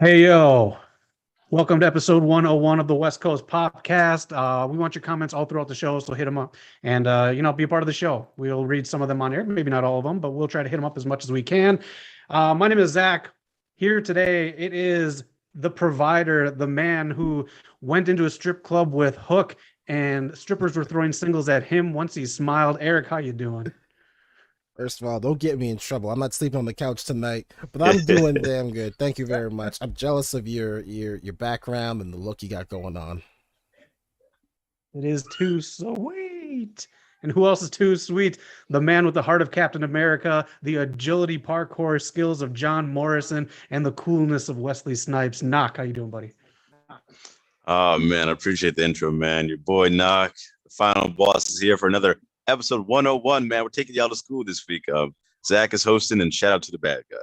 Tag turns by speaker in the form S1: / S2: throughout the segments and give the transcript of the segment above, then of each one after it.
S1: Hey, yo. Welcome to episode 101 of the West Coast POPCast. We want your comments all throughout the show, so hit them up and, be a part of the show. We'll read some of them on air, maybe not all of them, but we'll try to hit them up as much as we can. My name is Zach. Here today, it is the provider, the man who went into a strip club with Hook and strippers were throwing singles at him once he smiled. Eric, how you doing?
S2: First of all, don't get me in trouble. I'm not sleeping on the couch tonight, but I'm doing damn good. Thank you very much. I'm jealous of your background and the look you got going on.
S1: It is too sweet. And who else is too sweet? The man with the heart of Captain America, the agility parkour skills of John Morrison, and the coolness of Wesley Snipes. Knock, how you doing, buddy?
S3: Oh man, I appreciate the intro, man. Your boy Knock, the final boss, is here for another episode 101. Man, we're taking y'all to school this week. Zach is hosting, and shout out to the bad guy.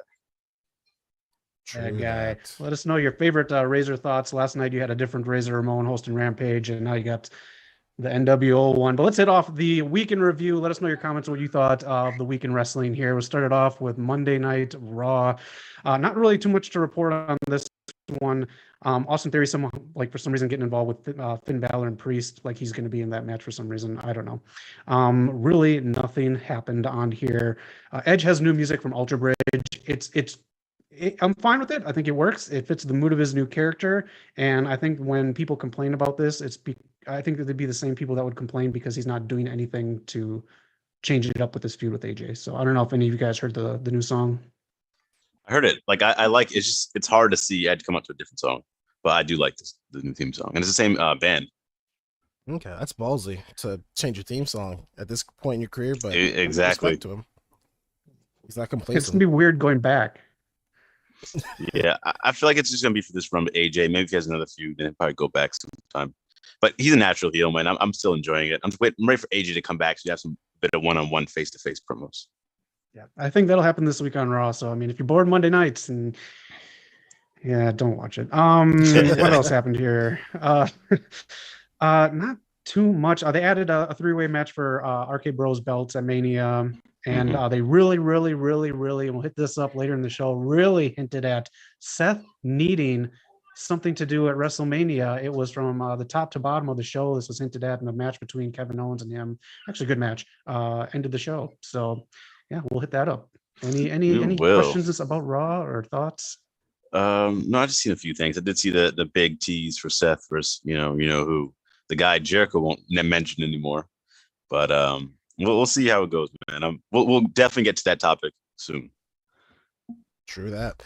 S1: Bad guy. Let us know your favorite Razor thoughts. Last night you had a different Razor Ramon hosting Rampage, and now you got the NWO one. But let's hit off the week in review. Let us know your comments, what you thought of the week in wrestling here. We'll start it off with Monday Night Raw. Not really too much to report on this one. Austin Theory, someone like for some reason getting involved with Finn Balor and Priest, like he's going to be in that match for some reason. I don't know. Really, nothing happened on here. Edge has new music from Ultra Bridge. I'm fine with it. I think it works. It fits the mood of his new character, and I think when people complain about this, I think that they'd be the same people that would complain because he's not doing anything to change it up with this feud with AJ. So I don't know if any of you guys heard the new song.
S3: I heard it. Like I like it's hard to see Ed come up to a different song, but I do like the new theme song, and it's the same band.
S2: Okay, that's ballsy to change your theme song at this point in your career, but
S3: exactly
S2: to him. He's not complacent.
S1: It's gonna be weird going back.
S3: Yeah, I feel like it's just gonna be for this run with AJ. Maybe if he has another feud, then probably go back sometime. But he's a natural heel, man. I'm still enjoying it. I'm ready for AJ to come back so you have some bit of one-on-one face-to-face promos.
S1: Yeah, I think that'll happen this week on Raw. So I mean, if you're bored Monday nights, and yeah, don't watch it. What else happened here? Not too much. They added a three-way match for RK Bros belts at Mania, and they really, we'll hit this up later in the show, really hinted at Seth needing something to do at WrestleMania. It was from the top to bottom of the show. This was hinted at in the match between Kevin Owens and him. Actually, good match. Ended the show. So yeah, we'll hit that up. Any questions about Raw or thoughts?
S3: No, I just seen a few things. I did see the big tease for Seth versus you know who, the guy Jericho won't mention anymore. But we'll see how it goes, man. We'll definitely get to that topic soon.
S2: True that.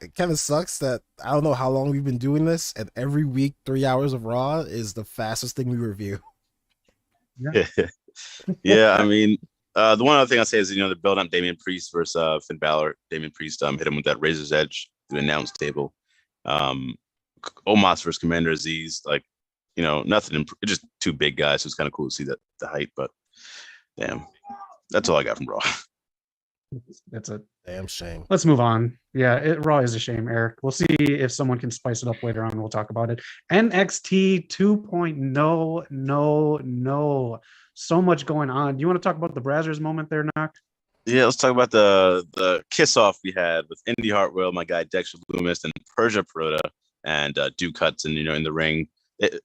S2: It kind of sucks that I don't know how long we've been doing this, and every week 3 hours of Raw is the fastest thing we review.
S3: Yeah, yeah. I mean, the one other thing I'll say is they're building up Damian Priest versus Finn Balor. Damian Priest hit him with that Razor's Edge to the announce table. Omos versus Commander Aziz, nothing. Just two big guys, so it's kind of cool to see that the height. But damn, that's all I got from Raw.
S1: That's a
S2: damn shame.
S1: Let's move on. Yeah, Raw is a shame, Eric. We'll see if someone can spice it up later on. We'll talk about it. NXT 2.0. No. So much going on. Do you want to talk about the Brazzers moment there, Knock?
S3: Yeah, let's talk about the kiss off we had with Indy Hartwell, my guy Dexter Loomis, and Persia Perota, and Duke Hudson. In the ring.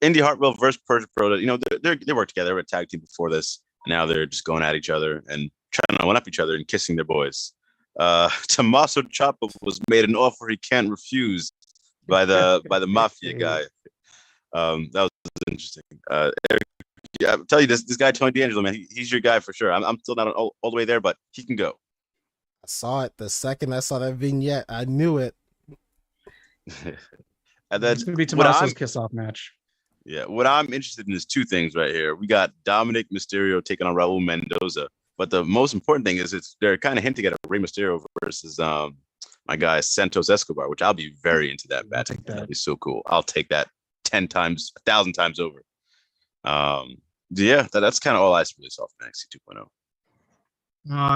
S3: Indy Hartwell versus Persia Perota. They worked together. They were a tag team before this. Now they're just going at each other and trying to one up each other and kissing their boys. Tommaso Ciampa was made an offer he can't refuse by the mafia guy. That was interesting. Eric, yeah, I'll tell you this guy Tony D'Angelo, man, he's your guy for sure. I'm still not all the way there, but he can go.
S2: I saw it the second I saw that vignette. I knew it.
S3: And then
S1: it's gonna be Tommaso's kiss-off match.
S3: Yeah, what I'm interested in is two things right here. We got Dominic Mysterio taking on Raul Mendoza, but the most important thing is they're kind of hinting at a Rey Mysterio versus my guy Santos Escobar, which I'll be very into that match. That'd be so cool. I'll take that 10 times, 1,000 times over. Yeah, that's kind of all I really saw from NXT 2.0.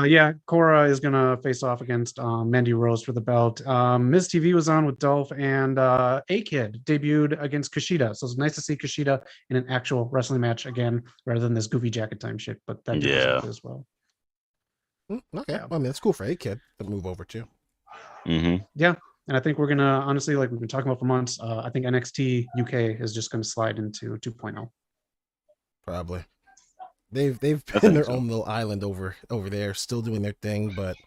S1: Yeah, Cora is going to face off against Mandy Rose for the belt. Miz TV was on with Dolph, and A-Kid debuted against Kushida. So it's nice to see Kushida in an actual wrestling match again, rather than this goofy jacket time shit. But that did as well.
S2: Okay, well, I mean, it's cool for A-Kid to move over too.
S3: Mm-hmm.
S1: Yeah, And I think we're gonna honestly, like we've been talking about for months. I think NXT UK is just gonna slide into 2.0.
S2: Probably. They've been their own little island over there, still doing their thing, but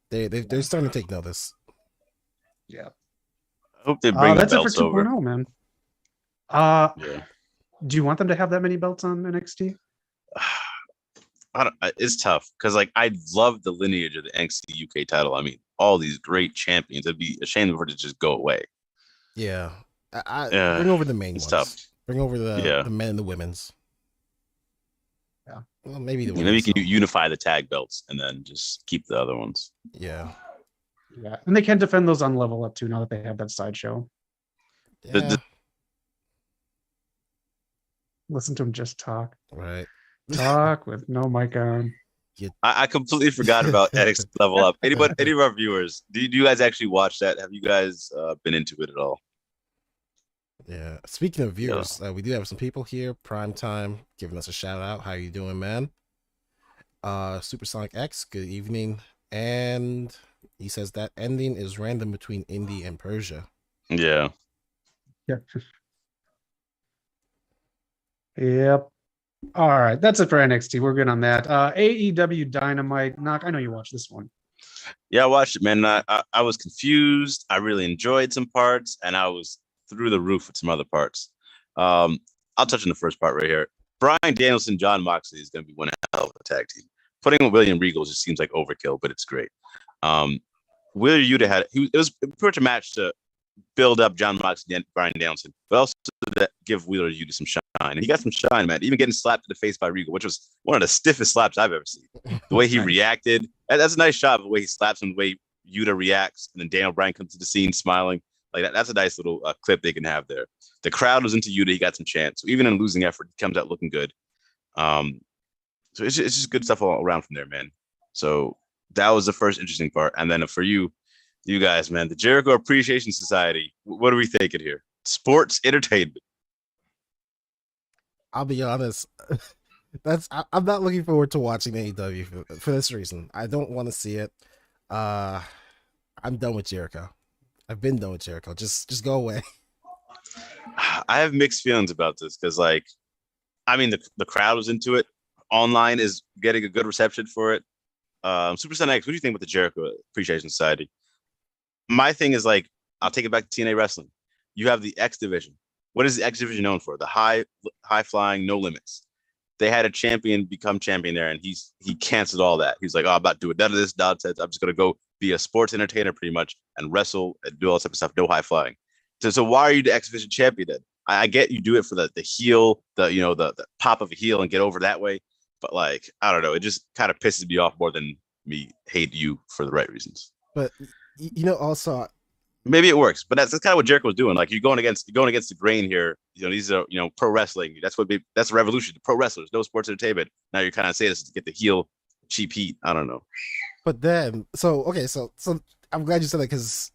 S2: they're starting to take notice.
S1: Yeah.
S3: I hope they bring the
S1: that's it
S3: belts
S1: for 2.0,
S3: over.
S1: man.
S3: Yeah.
S1: Do you want them to have that many belts on NXT?
S3: It's tough because like I love the lineage of the NXT UK title. I mean, all these great champions. It'd be a shame for it to just go away.
S2: Yeah, bring over the main ones.
S3: Tough.
S2: Bring over the men and the women's.
S1: Yeah,
S2: well, maybe the
S3: maybe you can unify the tag belts and then just keep the other ones.
S2: Yeah,
S1: and they can defend those on Level Up too now that they have that sideshow.
S2: Yeah.
S1: Listen to him just talk.
S2: Right.
S1: Talk with no mic on.
S3: I completely forgot about NXT Level Up. Any of our viewers, do you guys actually watch that? Have you guys been into it at all?
S2: Yeah. Speaking of viewers, we do have some people here. Primetime giving us a shout out. How you doing, man? Supersonic X, good evening. And he says that ending is random between Indy and Persia.
S3: Yeah.
S1: Yep. All right, that's it for NXT. We're good on that. AEW Dynamite. Knock, I know you watched this one.
S3: Yeah, I watched it, man. I was confused. I really enjoyed some parts, and I was through the roof with some other parts. I'll touch on the first part right here. Bryan Danielson, John Moxley is going to be one hell of a tag team. Putting William Regal just seems like overkill, but it's great. Wheeler Yuta it was pretty much a match to build up John Moxley and Bryan Danielson, but also to give Wheeler Yuta some shine. And he got some shine, man. Even getting slapped in the face by Regal, which was one of the stiffest slaps I've ever seen. The way he reacted, that's a nice shot of the way he slaps him, the way Yuta reacts, and then Daniel Bryan comes to the scene smiling. Like that's a nice little clip they can have there. The crowd was into Yuta. He got some chance. So even in losing effort, he comes out looking good. So it's just good stuff all around from there, man. So that was the first interesting part. And then for you guys, man, the Jericho Appreciation Society. What are we thinking here? Sports entertainment.
S2: I'll be honest. I'm not looking forward to watching AEW for this reason. I don't want to see it. I'm done with Jericho. I've been done with Jericho. Just go away.
S3: I have mixed feelings about this because, like, I mean, the crowd was into it. Online is getting a good reception for it. Superstar X, what do you think about the Jericho Appreciation Society? My thing is, like, I'll take it back to TNA Wrestling. You have the X Division. What is the X Division known for? The high flying, no limits. They had a champion become champion there, and he canceled all that. He's like, oh, I'm about to do it. None of this nonsense. I'm just going to go be a sports entertainer pretty much and wrestle and do all this type of stuff. No high flying. So why are you the X Division champion then? I get you do it for the heel, the pop of a heel and get over that way. But, like, I don't know. It just kind of pisses me off more than me hate you for the right reasons.
S2: But, also...
S3: Maybe it works, but that's kind of what Jericho was doing. Like, you're going against the grain here. These are, pro wrestling. That's a revolution. Pro wrestlers, no sports entertainment. Now you're kind of saying this to get the heel cheap heat. I don't know.
S2: But then, so I'm glad you said that, because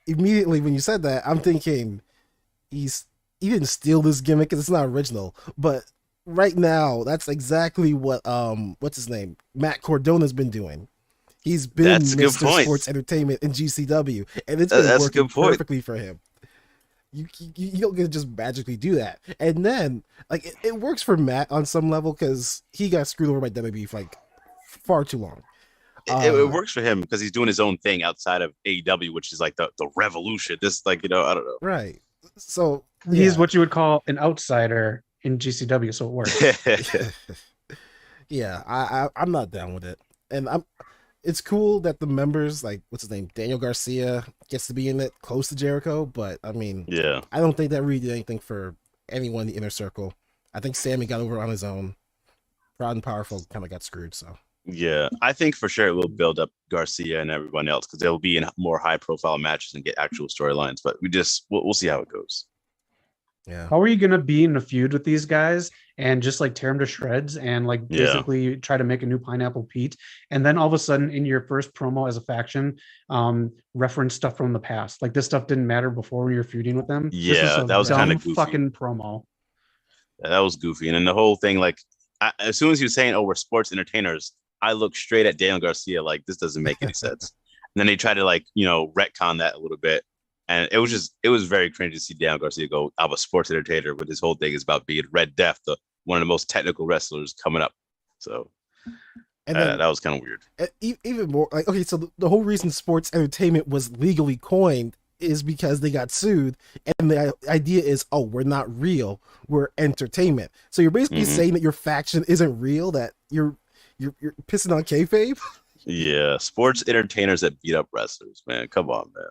S2: immediately when you said that, I'm thinking he didn't steal this gimmick because it's not original. But right now, that's exactly what what's his name, Matt Cordona's been doing. He's been Mr. Sports Entertainment in GCW, and it's been working perfectly for him. You don't get to just magically do that. And then, like, it works for Matt on some level because he got screwed over by WWE for, like, far too long.
S3: It works for him because he's doing his own thing outside of AEW, which is like the revolution. This, like, I don't know.
S2: Right. So
S1: he's what you would call an outsider in GCW, so it works.
S2: Yeah, I'm not down with it, and it's cool that the members, like, what's his name, Daniel Garcia, gets to be in it close to Jericho, but I mean,
S3: yeah,
S2: I don't think that really did anything for anyone in the inner circle. I think Sammy got over on his own. Proud and Powerful kind of got screwed, so.
S3: Yeah, I think for sure it will build up Garcia and everyone else because they'll be in more high-profile matches and get actual storylines. But we'll see how it goes.
S2: Yeah.
S1: How are you gonna be in a feud with these guys and just, like, tear them to shreds and, like, basically try to make a new Pineapple Pete, and then all of a sudden in your first promo as a faction, reference stuff from the past? Like, this stuff didn't matter before when you were feuding with them.
S3: Yeah, that was kind of goofy.
S1: Fucking promo.
S3: Yeah, that was goofy, and then the whole thing, like, as soon as he was saying, "Oh, we're sports entertainers," I looked straight at Daniel Garcia like, this doesn't make any sense. And then they try to, like, retcon that a little bit. And it was very cringy to see Dan Garcia go, I'm a sports entertainer, but his whole thing is about being Red Death, one of the most technical wrestlers coming up. So
S2: and then,
S3: that was kind of weird.
S2: Even more like, okay, so the whole reason sports entertainment was legally coined is because they got sued, and the idea is, oh, we're not real, we're entertainment. So you're basically saying that your faction isn't real, that you're pissing on kayfabe.
S3: Yeah, sports entertainers that beat up wrestlers, man. Come on, man.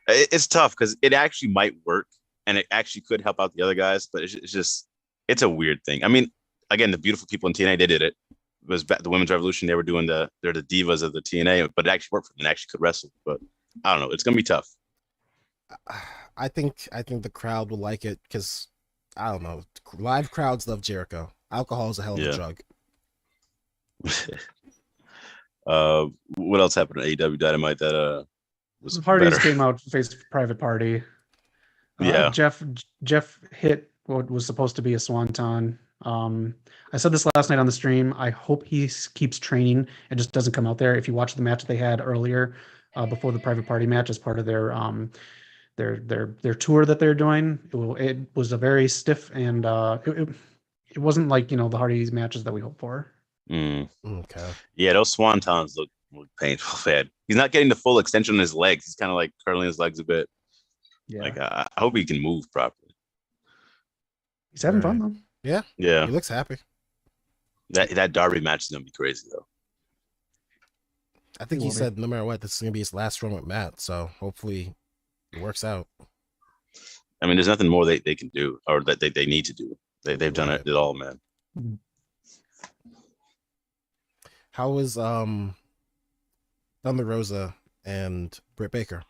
S3: It's tough because it actually might work, and it actually could help out the other guys, but it's a weird thing. I mean, again, the beautiful people in TNA, they did it. It was the Women's Revolution. They were doing they're the divas of the TNA, but it actually worked for them and actually could wrestle. But I don't know. It's gonna be tough.
S2: I think the crowd will like it because I don't know. Live crowds love Jericho. Alcohol is a hell of a drug.
S3: What else happened at AEW Dynamite that was
S1: Hardys
S3: better?
S1: came out, faced Private Party.
S3: Yeah.
S1: Jeff hit what was supposed to be a swanton. I said this last night on the stream. I hope he keeps training and just doesn't come out there. If you watch the match they had earlier, before the Private Party match as part of their tour that they're doing, it was a very stiff, and it wasn't like, the Hardys matches that we hope for.
S2: Okay.
S3: Yeah, those swantons look painful, bad. He's not getting the full extension on his legs. He's kind of like curling his legs a bit.
S1: Yeah.
S3: Like I hope he can move properly.
S1: He's having fun though.
S2: Yeah.
S3: Yeah.
S2: He looks happy.
S3: That Darby match is gonna be crazy though.
S2: I think he said no matter what, this is gonna be his last run with Matt. So hopefully it works out.
S3: I mean, there's nothing more they can do or that they need to do. They've done it all, man.
S2: How was Thunder Rosa and Britt Baker?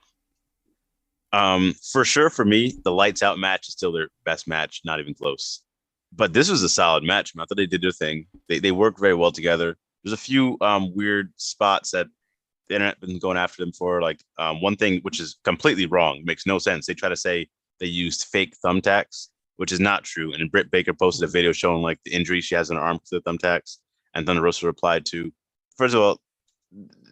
S3: For sure, for me, the lights out match is still their best match, not even close. But this was a solid match. I thought they did their thing. They worked very well together. There's a few weird spots that the internet been going after them for. Like one thing which is completely wrong, makes no sense. They try to say they used fake thumbtacks, which is not true. And Britt Baker posted a video showing like the injury she has in her arm to the thumbtacks, and Thunder Rosa replied to, first of all,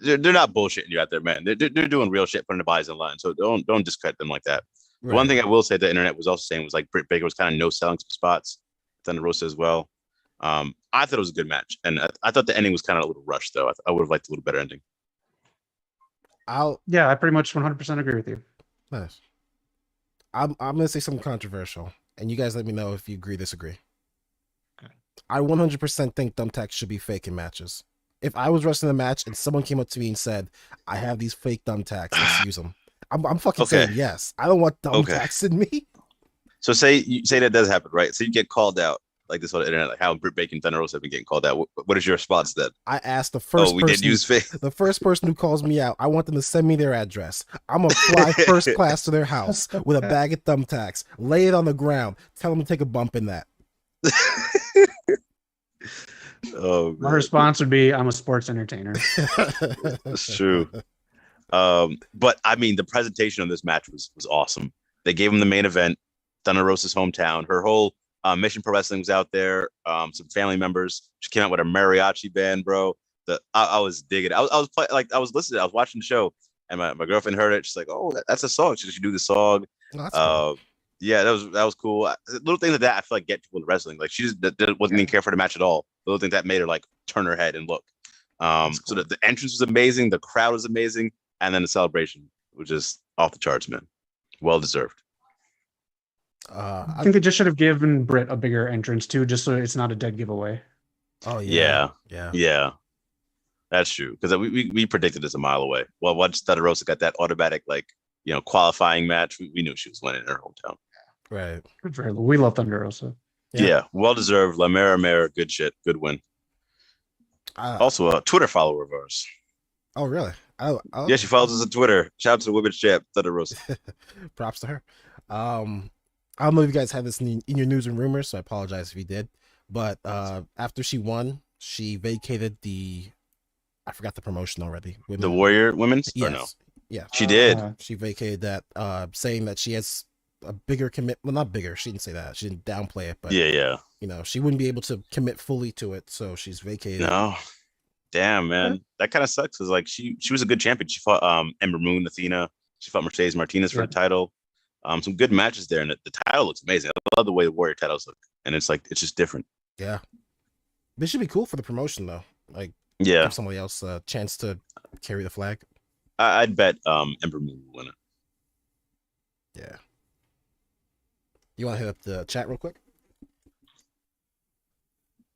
S3: they're not bullshitting you out there, man. They're doing real shit, putting the bodies in line. So don't discredit them like that. Right. One thing I will say the internet was also saying was like Britt Baker was kind of no selling some spots. Thunder Rosa as well. I thought it was a good match, and I thought the ending was kind of a little rushed though. I would have liked a little better ending.
S1: I pretty much 100% agree with you.
S2: Nice. I'm gonna say something controversial, and you guys let me know if you agree, disagree. Okay. I 100% think thumbtacks should be fake in matches. If I was wrestling a match and someone came up to me and said, "I have these fake thumbtacks, let's use them," I'm fucking saying yes. I don't want thumbtacks in me.
S3: So you say that does happen, right? So you get called out like this on the internet, like how Britt Baker and Thunder Rosa have been getting called out. What is your response then?
S2: I asked the first
S3: we
S2: person,
S3: did use fake.
S2: The first person who calls me out, I want them to send me their address. I'm gonna fly first class to their house with a bag of thumbtacks, lay it on the ground, tell them to take a bump in that.
S1: My response would be, I'm a sports entertainer.
S3: That's true. But I mean, the presentation of this match was awesome. They gave him the main event, Thunder Rosa's hometown. Her whole Mission Pro Wrestling was out there. Some family members. She came out with a mariachi band, bro. I was digging. I was listening. I was watching the show, and my girlfriend heard it. She's like, "Oh, that's a song." She do the song. Oh, cool. Yeah, that was cool. Little things like that I feel like get people in wrestling. Like she just wasn't even care for the match at all. Little things that made her like turn her head and look. Cool. So the entrance was amazing, the crowd was amazing, and then the celebration was just off the charts, man. Well deserved.
S1: I think they just should have given Britt a bigger entrance too, just so it's not a dead giveaway.
S2: Oh yeah.
S3: That's true, because we predicted this a mile away. Well, once Thunder Rosa got that automatic qualifying match, we knew she was winning in her hometown.
S2: Right.
S1: We love Thunder Rosa.
S3: Yeah, well deserved. La Mera, good shit, good win. Also a Twitter follower of ours.
S2: Oh really?
S3: Yeah, she follows us on Twitter. Shout out to the women's champ, Thunder Rosa.
S2: Props to her. I don't know if you guys had this in your news and rumors, so I apologize if you did. But after she won, she vacated I forgot the promotion already.
S3: The Warrior Women's?
S2: Yes.
S3: Or no?
S2: Yeah.
S3: She did.
S2: She vacated that, saying that she has a bigger commit. Well, not bigger. She didn't say that. She didn't downplay it. But
S3: yeah.
S2: She wouldn't be able to commit fully to it, so she's vacated.
S3: No. Damn, man, that kind of sucks. Cause like she was a good champion. She fought Ember Moon, Athena. She fought Mercedes Martinez for the title. Some good matches there, and the title looks amazing. I love the way the Warrior titles look, and it's just different.
S2: Yeah, this should be cool for the promotion though. Like, give somebody else a chance to carry the flag.
S3: I'd bet Ember Moon will win it.
S2: Yeah. You want to hit up the chat real quick?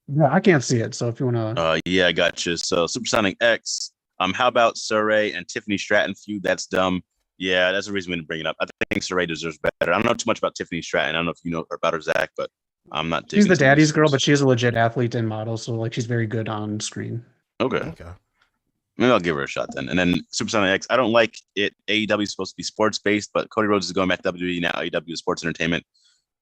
S1: Yeah, I can't see it. So if you want
S3: to, yeah, I got you. So Supersonic X. How about Surrey and Tiffany Stratton feud? That's dumb. Yeah, that's the reason we didn't bring it up. I think Surrey deserves better. I don't know too much about Tiffany Stratton. I don't know if you know about her, Zach, but I'm not.
S1: She's the daddy's girl, but she's a legit athlete and model, so like she's very good on screen.
S3: Okay. Maybe I'll give her a shot then. And then Supersonic X. I don't like it. AEW is supposed to be sports based, but Cody Rhodes is going back to WWE now. AEW is sports entertainment.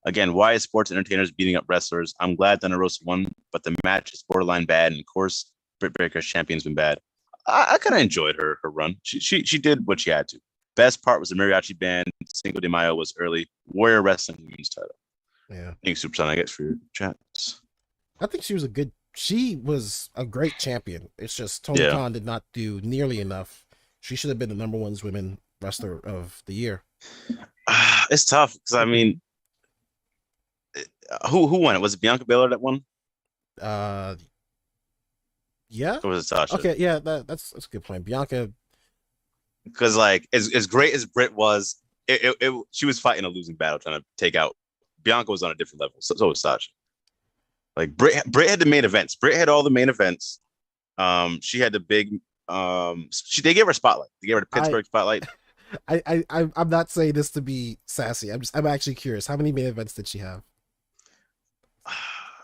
S3: Again, why is sports entertainers beating up wrestlers? I'm glad Thunder Rosa won, but the match is borderline bad, and of course, Britt Baker's champion's been bad. I kind of enjoyed her run. She did what she had to. Best part was the mariachi band. Cinco de Mayo was early. Warrior Wrestling Women's title.
S2: Yeah.
S3: Thanks, Supersonic X, for your chats.
S2: I think she was a great champion. It's just Tony Khan did not do nearly enough. She should have been the number one women wrestler of the year.
S3: It's tough because I mean, who won it? Was it Bianca Belair that won?
S2: Yeah.
S3: Or was it Sasha?
S2: Okay, yeah, that's a good point. Bianca.
S3: Because like as great as Britt was, she was fighting a losing battle trying to take out. Bianca was on a different level. So was Sasha. Like Britt had the main events. Britt had all the main events. She had the big. They gave her a spotlight. They gave her the Pittsburgh spotlight.
S2: I'm not saying this to be sassy. I'm actually curious. How many main events did she have?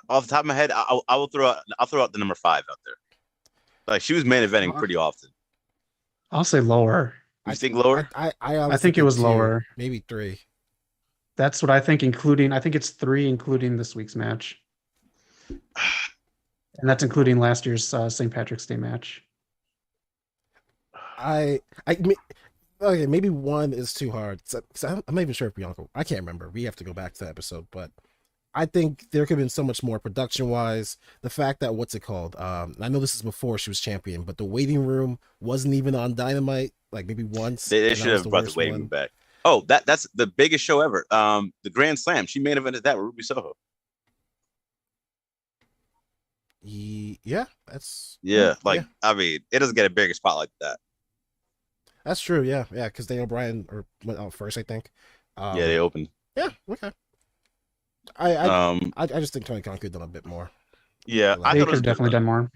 S3: Off the top of my head, I will throw out the number 5 out there. Like she was main eventing pretty often.
S1: I'll say lower.
S3: You think lower?
S2: I
S1: think it was 2, lower.
S2: Maybe 3.
S1: That's what I think, I think it's 3, including this week's match. And that's including last year's St. Patrick's Day match.
S2: Okay, maybe 1 is too hard. I'm not even sure if Bianca. I can't remember. We have to go back to the episode, but I think there could have been so much more production-wise. The fact that what's it called? I know this is before she was champion, but the waiting room wasn't even on Dynamite. Like maybe once.
S3: They should have brought the waiting room back. Oh, that's the biggest show ever. The Grand Slam. She main evented that with Ruby Soho.
S2: Yeah, that's
S3: I mean, it doesn't get a bigger spotlight than that.
S2: That's true. Yeah, because Daniel Bryan went out first, I think.
S3: They opened.
S2: Yeah, okay. I just think Tony Khan could have done a bit more.
S3: Yeah,
S1: I could have definitely done more.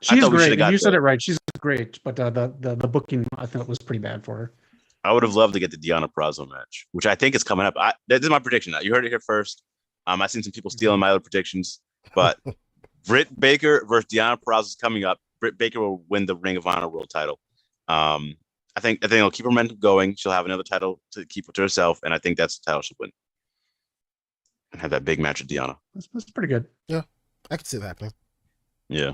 S1: She's great. You said it right. She's great, but the booking I thought was pretty bad for her.
S3: I would have loved to get the Deonna Purrazzo match, which I think is coming up. This is my prediction. You heard it here first. I've seen some people stealing my other predictions, but Britt Baker versus Deonna Purrazzo is coming up. Britt Baker will win the Ring of Honor World title. I think it'll keep her momentum going. She'll have another title to keep to herself, and I think that's the title she'll win. And have that big match with Deonna.
S1: That's pretty good.
S2: Yeah, I could see that happening.
S3: Yeah.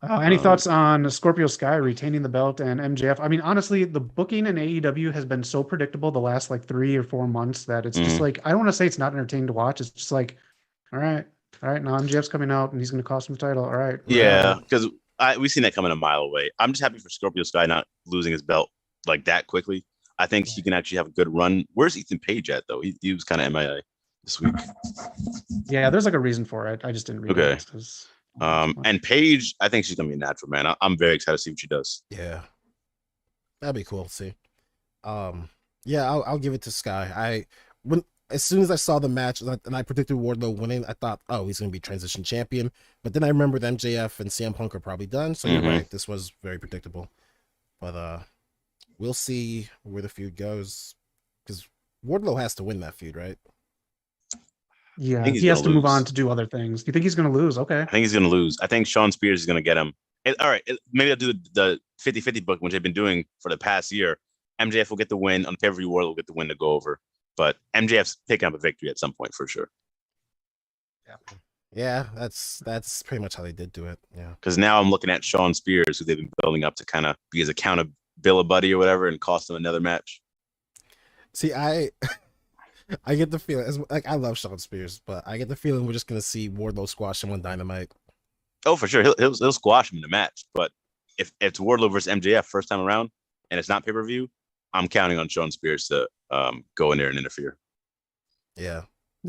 S1: Any thoughts on Scorpio Sky retaining the belt and MJF? I mean, honestly, the booking in AEW has been so predictable the last like 3 or 4 months that it's just like, I don't want to say it's not entertaining to watch. It's just like, all right, now MJF's coming out and he's going to cost him the title. All right.
S3: Yeah, because we've seen that coming a mile away. I'm just happy for Scorpio Sky not losing his belt like that quickly. I think he can actually have a good run. Where's Ethan Page at, though? He was kind of MIA this week.
S1: Yeah, there's like a reason for it. I just didn't read it.
S3: And Paige, I think she's gonna be a natural, man. I'm very excited to see what she does.
S2: Yeah, that'd be cool to see. Yeah, I'll give it to Sky. As soon as I saw the match and I predicted Wardlow winning, I thought, oh, he's gonna be transition champion. But then I remembered MJF and CM Punk are probably done. So you're right, this was very predictable. But we'll see where the feud goes because Wardlow has to win that feud, right?
S1: Yeah, he has to move on to do other things. Do you think he's going to lose? Okay.
S3: I think he's going to lose. I think Shawn Spears is going to get him. All right, maybe I'll do the 50-50 book, which they've been doing for the past year. MJF will get the win. On pay-per-view World will get the win to go over. But MJF's picking up a victory at some point for sure.
S2: Yeah, that's pretty much how they did do it. Yeah.
S3: Because now I'm looking at Shawn Spears, who they've been building up to kind of be his accountability or whatever, and cost him another match.
S2: See, I get the feeling, like I love Shawn Spears, but I get the feeling we're just gonna see Wardlow squash him on Dynamite.
S3: Oh, for sure, he'll squash him in the match. But if it's Wardlow versus MJF first time around and it's not pay per view, I'm counting on Shawn Spears to go in there and interfere.
S2: Yeah,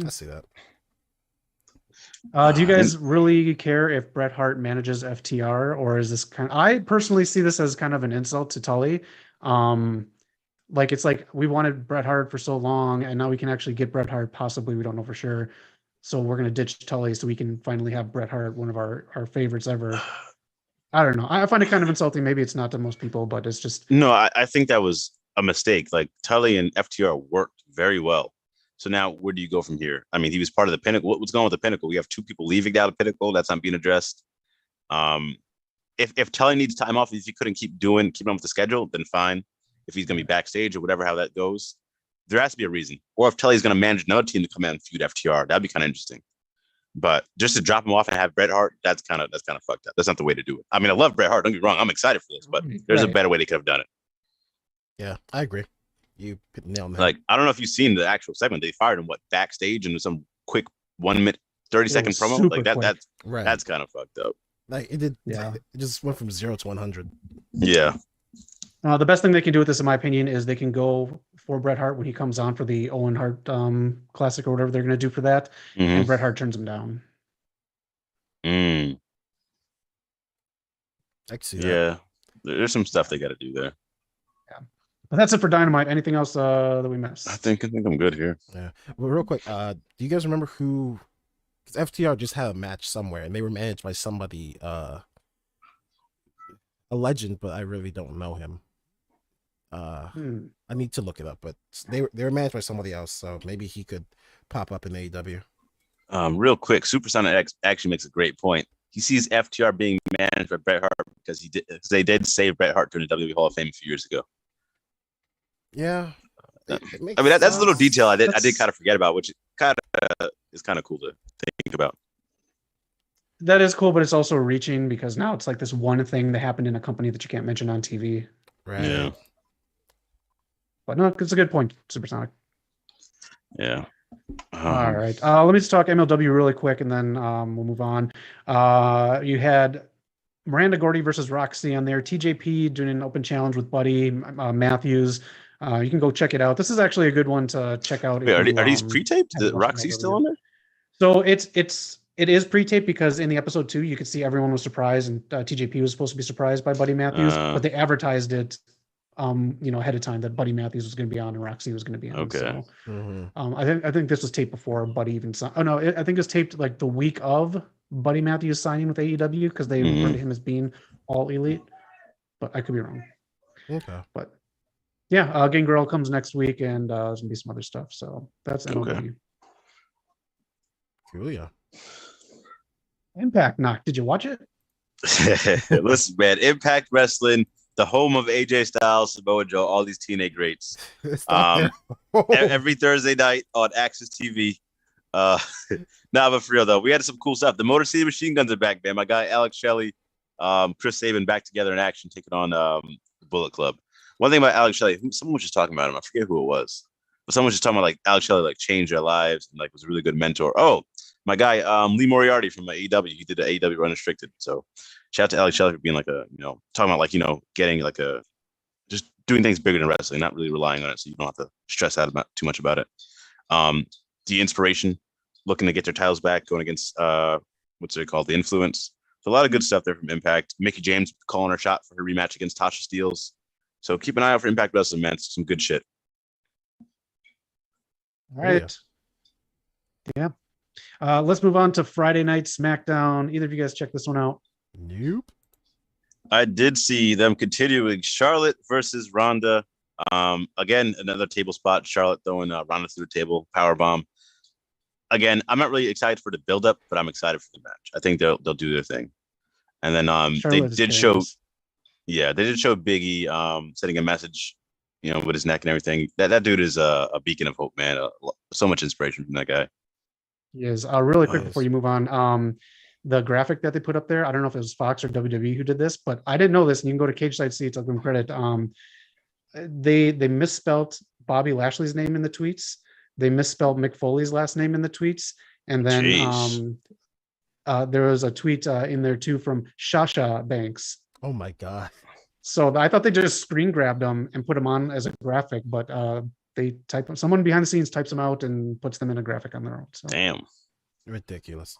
S2: I see that.
S1: Do you guys really care if Bret Hart manages FTR, or is this kind of, I personally see this as kind of an insult to Tully. Like, it's like we wanted Bret Hart for so long, and now we can actually get Bret Hart. Possibly, we don't know for sure. So we're gonna ditch Tully so we can finally have Bret Hart, one of our favorites ever. I don't know. I find it kind of insulting. Maybe it's not to most people, but it's just
S3: no. I think that was a mistake. Like Tully and FTR worked very well. So now where do you go from here? I mean, he was part of the Pinnacle. What's going on with the Pinnacle? We have 2 people leaving out of Pinnacle. That's not being addressed. If Tully needs time off, if he couldn't keep on with the schedule, then fine. If he's going to be backstage or whatever, how that goes, there has to be a reason. Or if Tully's going to manage another team to come out and feud FTR, that'd be kind of interesting. But just to drop him off and have Bret Hart, that's kind of fucked up. That's not the way to do it. I mean, I love Bret Hart. Don't get me wrong. I'm excited for this, but there's a better way they could have done it.
S2: Yeah, I agree. You hit the nail on the head.
S3: Like, I don't know if you've seen the actual segment. They fired him backstage and some quick 1 minute 30-second promo like that.
S2: Quick.
S3: That's kind of fucked up.
S2: Like it did. Yeah, it just went from 0 to 100.
S3: Yeah.
S1: The best thing they can do with this, in my opinion, is they can go for Bret Hart when he comes on for the Owen Hart Classic or whatever they're going to do for that, and Bret Hart turns him down.
S2: I can see that.
S3: Yeah, there's some stuff they got to do there.
S1: Yeah, but that's it for Dynamite. Anything else that we missed?
S3: I think I'm good here.
S2: Yeah. Well, real quick, do you guys remember who? Because FTR just had a match somewhere, and they were managed by somebody, a legend, but I really don't know him. I need to look it up, but they were managed by somebody else, so maybe he could pop up in AEW.
S3: Real quick, Supersonic X actually makes a great point. He sees FTR being managed by Bret Hart because they did save Bret Hart during the WWE Hall of Fame a few years ago.
S2: Yeah,
S3: I mean that's a little detail I did kind of forget about, which kind of is kind of cool to think about.
S1: That is cool, but it's also reaching because now it's like this one thing that happened in a company that you can't mention on TV.
S2: Right.
S3: Yeah.
S1: But no, it's a good point, Supersonic.
S3: Yeah.
S1: All right. Let me just talk MLW really quick, and then we'll move on. You had Miranda Gordy versus Roxy on there. TJP doing an open challenge with Buddy Matthews. You can go check it out. This is actually a good one to check out.
S3: Wait, are these pre-taped? Is Roxy still on there?
S1: So it is pre-taped because in the episode 2, you could see everyone was surprised, and TJP was supposed to be surprised by Buddy Matthews, but they advertised it, ahead of time that Buddy Matthews was going to be on and Roxy was going to be on.
S3: Okay.
S1: So, I think this was taped before Buddy even signed. Oh no, I think it was taped like the week of Buddy Matthews signing with AEW because they referred to him as being all elite, but I could be wrong.
S2: Okay.
S1: But yeah, Gangrel comes next week, and there's gonna be some other stuff. So that's MLW.
S3: Okay.
S2: Cool, yeah.
S1: Impact Knock. Did you watch it?
S3: Listen, man, Impact Wrestling, the home of AJ Styles, Samoa Joe, all these TNA greats. Every Thursday night on Access TV. But for real though, we had some cool stuff. The Motor City Machine Guns are back, man. My guy Alex Shelley, Chris Sabin back together in action, taking on the Bullet Club. One thing about Alex Shelley, someone was just talking about him. I forget who it was, but someone was just talking about like Alex Shelley like changed their lives and like was a really good mentor. Oh, my guy Lee Moriarty from AEW. He did the AEW Unrestricted. So shout out to Alex Shelley for being like talking about like getting like just doing things bigger than wrestling, not really relying on it, so you don't have to stress out about too much about it. The Inspiration looking to get their titles back, going against what's it called, the Influence. So a lot of good stuff there from Impact. Mickey James calling her shot for her rematch against Tasha Steelz. So keep an eye out for Impact Wrestling, man. It's some good shit.
S1: All right. Yeah. Let's move on to Friday Night SmackDown. Either of you guys check this one out?
S2: Nope.
S3: I did see them continuing Charlotte versus Ronda. Again, another table spot. Charlotte throwing Ronda through the table, powerbomb. Again, I'm not really excited for the build-up, but I'm excited for the match. I think they'll do their thing. And then they did show Big E sending a message, with his neck and everything. That dude is a beacon of hope, man. So much inspiration from that guy.
S1: He is. Really quick before you move on, the graphic that they put up there, I don't know if it was Fox or WWE who did this, but I didn't know this, and you can go to Cage Side Seats. I'll give them credit. They misspelled Bobby Lashley's name in the tweets. They misspelled Mick Foley's last name in the tweets, and then there was a tweet in there too from Shasha Banks.
S2: Oh my god!
S1: So I thought they just screen grabbed them and put them on as a graphic, but they type someone behind the scenes types them out and puts them in a graphic on their own. So.
S3: Damn,
S2: ridiculous.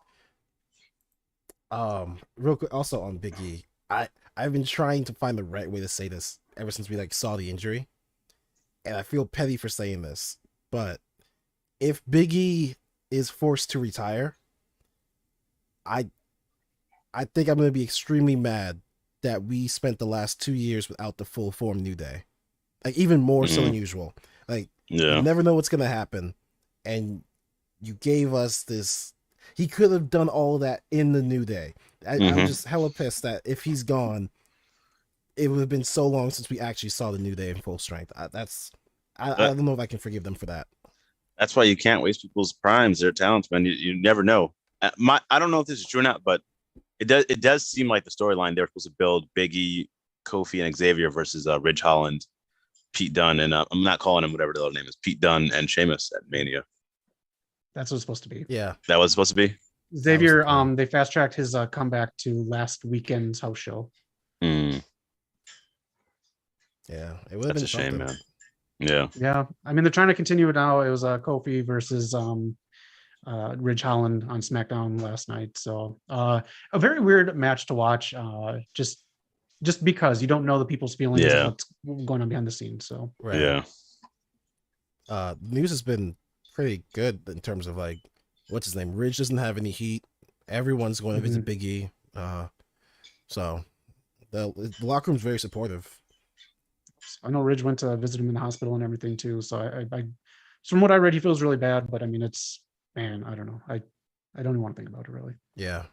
S2: Real quick, also on Big E, I've been trying to find the right way to say this ever since we saw the injury, and I feel petty for saying this, but if Big E is forced to retire, I think I'm gonna be extremely mad that we spent the last 2 years without the full form New Day, even more so than usual. You never know what's gonna happen, and you gave us this. He could have done all that in the New Day. I'm just hella pissed that if he's gone, it would have been so long since we actually saw the New Day in full strength. I don't know if I can forgive them for that.
S3: That's why you can't waste people's primes, their talents, man. You never know. I don't know if this is true or not, but it does seem like the storyline they were supposed to build Big E, Kofi, and Xavier versus Ridge Holland, Pete Dunne, and I'm not calling him whatever the other name is, Pete Dunne and Sheamus at Mania.
S1: That's what it's supposed to be.
S2: Yeah,
S3: that was supposed to be.
S1: Xavier, they fast tracked his comeback to last weekend's house show.
S2: Yeah, it would have been
S3: a shame, man.
S1: Yeah. I mean, they're trying to continue it now. It was Kofi versus Ridge Holland on SmackDown last night. So a very weird match to watch. Just because you don't know the people's feelings of what's going on behind the scenes. So
S2: right. Yeah. News has been pretty good in terms of what's his name? Ridge doesn't have any heat. Everyone's going to visit Big E. So the locker room's very supportive.
S1: I know Ridge went to visit him in the hospital and everything too. So I from what I read, he feels really bad, but I mean, I don't know. I don't even want to think about it really.
S2: Yeah.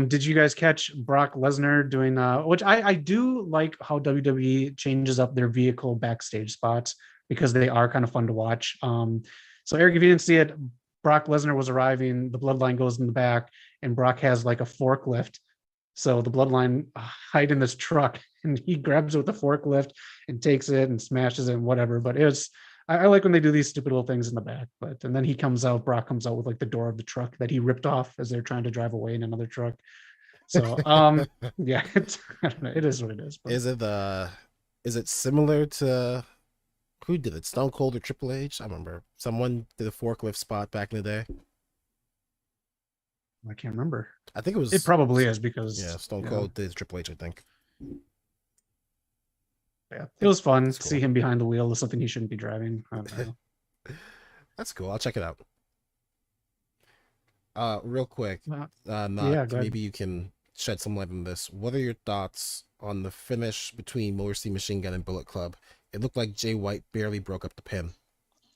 S1: Did you guys catch Brock Lesnar doing which I do like how WWE changes up their vehicle backstage spots because they are kind of fun to watch. So Eric, if you didn't see it, Brock Lesnar was arriving, the bloodline goes in the back, and Brock has a forklift. So the bloodline hide in this truck and he grabs it with the forklift and takes it and smashes it and whatever. But I like when they do these stupid little things in the back. And then Brock comes out with the door of the truck that he ripped off as they're trying to drive away in another truck. So yeah, I don't know. It is what it is. But.
S2: Is it similar to who did it? Stone Cold or Triple H? I remember someone did a forklift spot back in the day.
S1: I can't remember.
S2: I think it was.
S1: It probably is because
S2: Stone Cold did Triple H, I think.
S1: Yeah, it was fun to see him behind the wheel of something he shouldn't be driving. I don't know.
S2: That's cool. I'll check it out. Real quick, maybe you can shed some light on this. What are your thoughts on the finish between Motor City Machine Gun and Bullet Club? It looked like Jay White barely broke up the pin.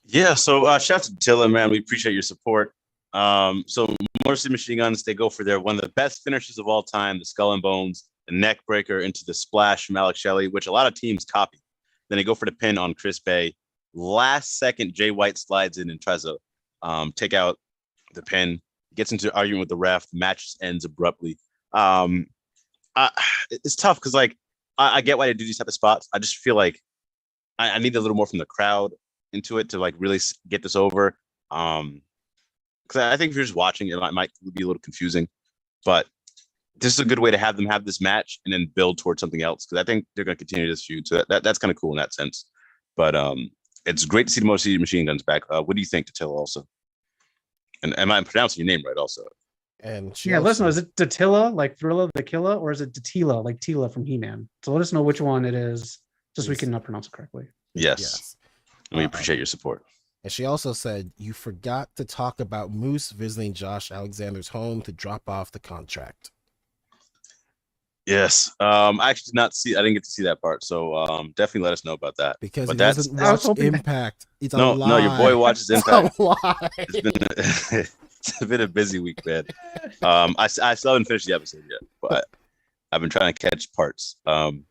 S3: Yeah, so shout out to Tilla, man. We appreciate your support. So Motor City Machine Guns, they go for one of the best finishes of all time, the Skull and Bones, the neck breaker into the splash from Alex Shelley, which a lot of teams copy. Then they go for the pin on Chris Bay. Last second, Jay White slides in and tries to take out the pin. Gets into an argument with the ref. The match just ends abruptly. It's tough because I get why they do these type of spots. I just feel like I need a little more from the crowd into it to really get this over. Because I think if you're just watching it, might be a little confusing. But this is a good way to have them have this match and then build towards something else. Because I think they're going to continue this feud. So that's kind of cool in that sense. But it's great to see the Motor City Machine Guns back. What do you think, Tatilla, also? And am I pronouncing your name right also?
S2: And
S1: listen, is it Datilla, like Thrilla the Killa, or is it Datila, like Tila from He-Man? So let us know which one it is, just so we can pronounce it correctly.
S3: Yes. And we appreciate your support.
S2: And she also said, you forgot to talk about Moose visiting Josh Alexander's home to drop off the contract.
S3: Yes. I actually did not see, I didn't get to see that part. So definitely let us know about that.
S2: Because he doesn't watch Impact. It's a lie.
S3: No, your boy watches Impact.
S2: It's a lie.
S3: It's been a busy week, man. I still haven't finished the episode yet, but I've been trying to catch parts.
S1: I'm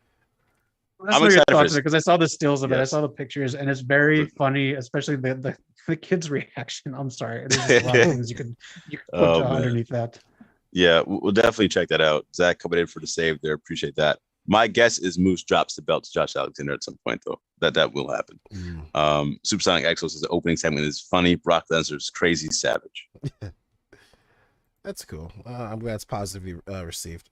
S1: excited for it because I saw the stills of it. I saw the pictures, and it's very funny, especially the kids' reaction. I'm sorry, there's just a lot of things you could put underneath that.
S3: Yeah, we'll definitely check that out. Zach coming in for the save there. Appreciate that. My guess is Moose drops the belt to Josh Alexander at some point, though. That will happen. Supersonic Exos is the opening segment is funny. Brock Lesnar's crazy savage.
S2: That's cool. I'm glad it's positively received.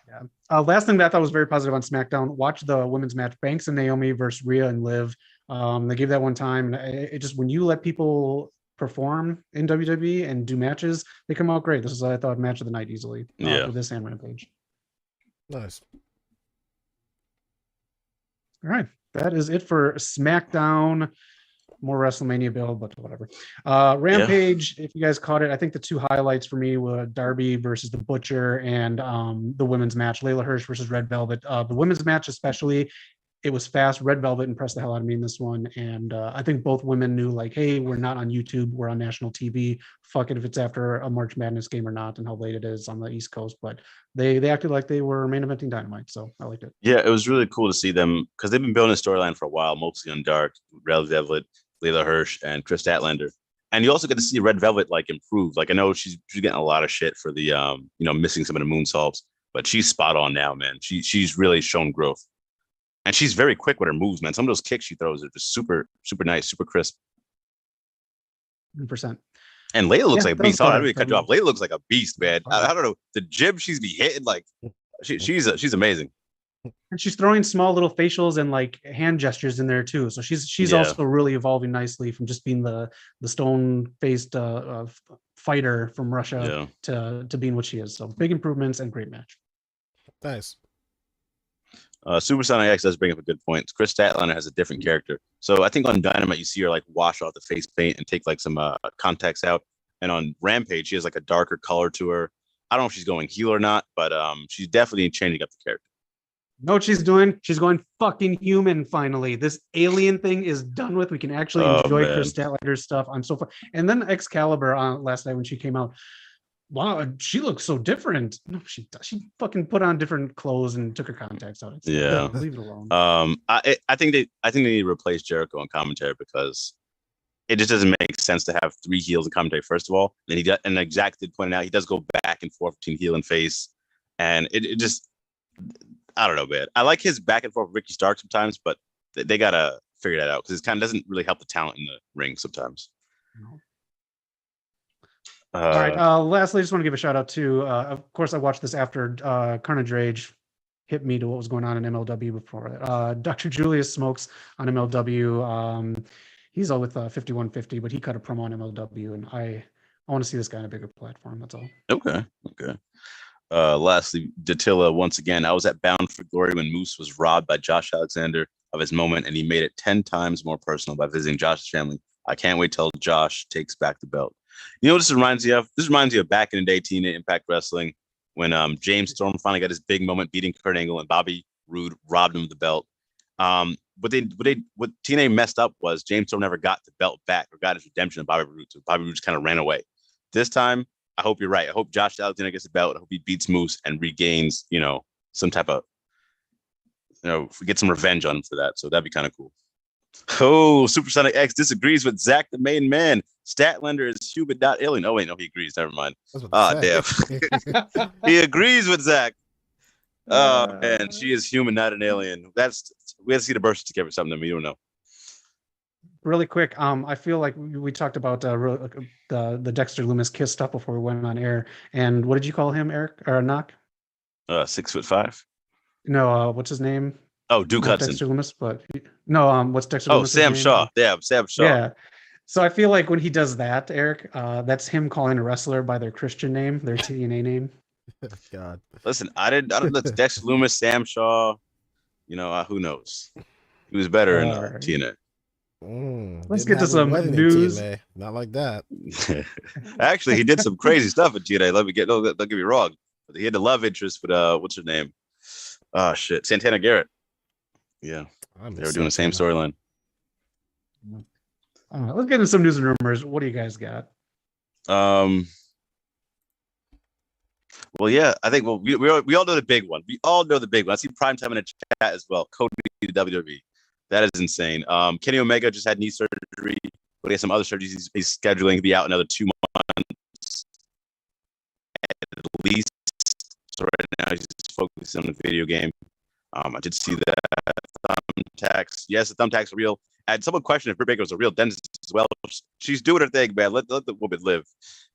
S1: Yeah. Last thing that I thought was very positive on SmackDown. Watch the women's match, Banks and Naomi versus Rhea and Liv. They gave that one time, and it just when you let people perform in WWE and do matches, they come out great. This is, I thought, match of the night easily. For this and Rampage.
S2: Nice.
S1: All right, that is it for SmackDown. More WrestleMania build, but whatever. Rampage, if you guys caught it, I think the two highlights for me were Darby versus the Butcher and the women's match, Layla Hirsch versus Red Velvet. The women's match especially, it was fast. Red Velvet impressed the hell out of me in this one. And I think both women knew, like, hey, we're not on YouTube. We're on national TV. Fuck it if it's after a March Madness game or not and how late it is on the East Coast. But they acted like they were main eventing Dynamite. So I liked it.
S3: Yeah, it was really cool to see them because they've been building a storyline for a while, mostly on Dark, Red Velvet, Layla Hirsch, and Chris Statlander. And you also get to see Red Velvet like improve. Like I know she's getting a lot of shit for the missing some of the moonsaults, but she's spot on now, man. She's really shown growth. And she's very quick with her moves, man. Some of those kicks she throws are just super, super nice, super crisp.
S1: 100%.
S3: And Layla looks like a beast. I don't really cut you off. Layla looks like a beast, man. I don't know. The jib she's be hitting, like she's amazing.
S1: And she's throwing small little facials and like hand gestures in there too. So she's also really evolving nicely from just being the stone-faced fighter from Russia to being what she is. So big improvements and great match.
S2: Nice.
S3: Supersonic X does bring up a good point. Chris Statlander has a different character. So I think on Dynamite, you see her like wash off the face paint and take like some contacts out. And on Rampage, she has like a darker color to her. I don't know if she's going heel or not, but she's definitely changing up the character.
S1: Know what she's doing? She's going fucking human finally. This alien thing is done with. We can actually enjoy Chris Statlander's stuff. I'm so fun. And then Excalibur last night when she came out. Wow, she looks so different. No, she fucking put on different clothes and took her contacts out. Leave it alone.
S3: I think they need to replace Jericho on commentary because it just doesn't make sense to have three heels in commentary. First of all, and Zach did point out he does go back and forth between heel and face, and it just I don't know, man. I like his back and forth with Ricky Stark sometimes, but they gotta figure that out because it kind of doesn't really help the talent in the ring sometimes.
S1: No. All right. Lastly, I just want to give a shout out to, of course, I watched this after Carnage Rage hit me to what was going on in MLW before. Dr. Julius Smokes on MLW. He's all with 5150, but he cut a promo on MLW, and I want to see this guy on a bigger platform. That's all.
S3: Okay. Lastly, Datilla, once again, I was at Bound for Glory when Moose was robbed by Josh Alexander of his moment, and he made it 10 times more personal by visiting Josh's family. I can't wait till Josh takes back the belt. You know what this reminds you of? This reminds you of back in the day, TNA Impact Wrestling, when James Storm finally got his big moment beating Kurt Angle and Bobby Roode robbed him of the belt. What TNA messed up was James Storm never got the belt back or got his redemption of Bobby Roode. So Bobby Roode just kind of ran away. This time, I hope you're right. I hope Josh Alexander gets the belt. I hope he beats Moose and regains, some type of, get some revenge on him for that. So that'd be kind of cool. Oh, Supersonic X disagrees with Zach, the main man. Statlander is human, not alien. Oh, wait, no, he agrees. Never mind. Damn. He agrees with Zach. Oh, man, she is human, not an alien. We have to see the birth certificate or something that we don't know.
S1: Really quick, I feel like we talked about the Dexter Lumis kiss stuff before we went on air. And what did you call him, Eric or Knock?
S3: 6'5".
S1: No, what's his name?
S3: Oh, Duke Hudson.
S1: Dexter Lumis, but no, what's Dexter?
S3: Oh, Sam Shaw. Yeah, Sam Shaw.
S1: Yeah. So I feel like when he does that, Eric, that's him calling a wrestler by their Christian name, their TNA name.
S2: God. Listen,
S3: I don't let Dexter Lumis, Sam Shaw. Who knows? He was better in TNA.
S1: Let's get to some news.
S2: Not like that.
S3: Actually, he did some crazy stuff at TNA. Don't get me wrong. But he had the love interest with what's her name? Oh shit, Santana Garrett. Yeah, they were doing the same storyline.
S1: Let's get into some news and rumors. What do you guys got?
S3: Well, yeah, I think we all know the big one. We all know the big one. I see Primetime in the chat as well. Cody WWE. That is insane. Kenny Omega just had knee surgery, but he has some other surgeries he's scheduling to be out another 2 months at least. right now. He's just focusing on the video game. I did see that thumbtacks. Yes, the thumbtacks are real. And someone questioned if Britt Baker was a real dentist as well. She's doing her thing, man. Let the woman live.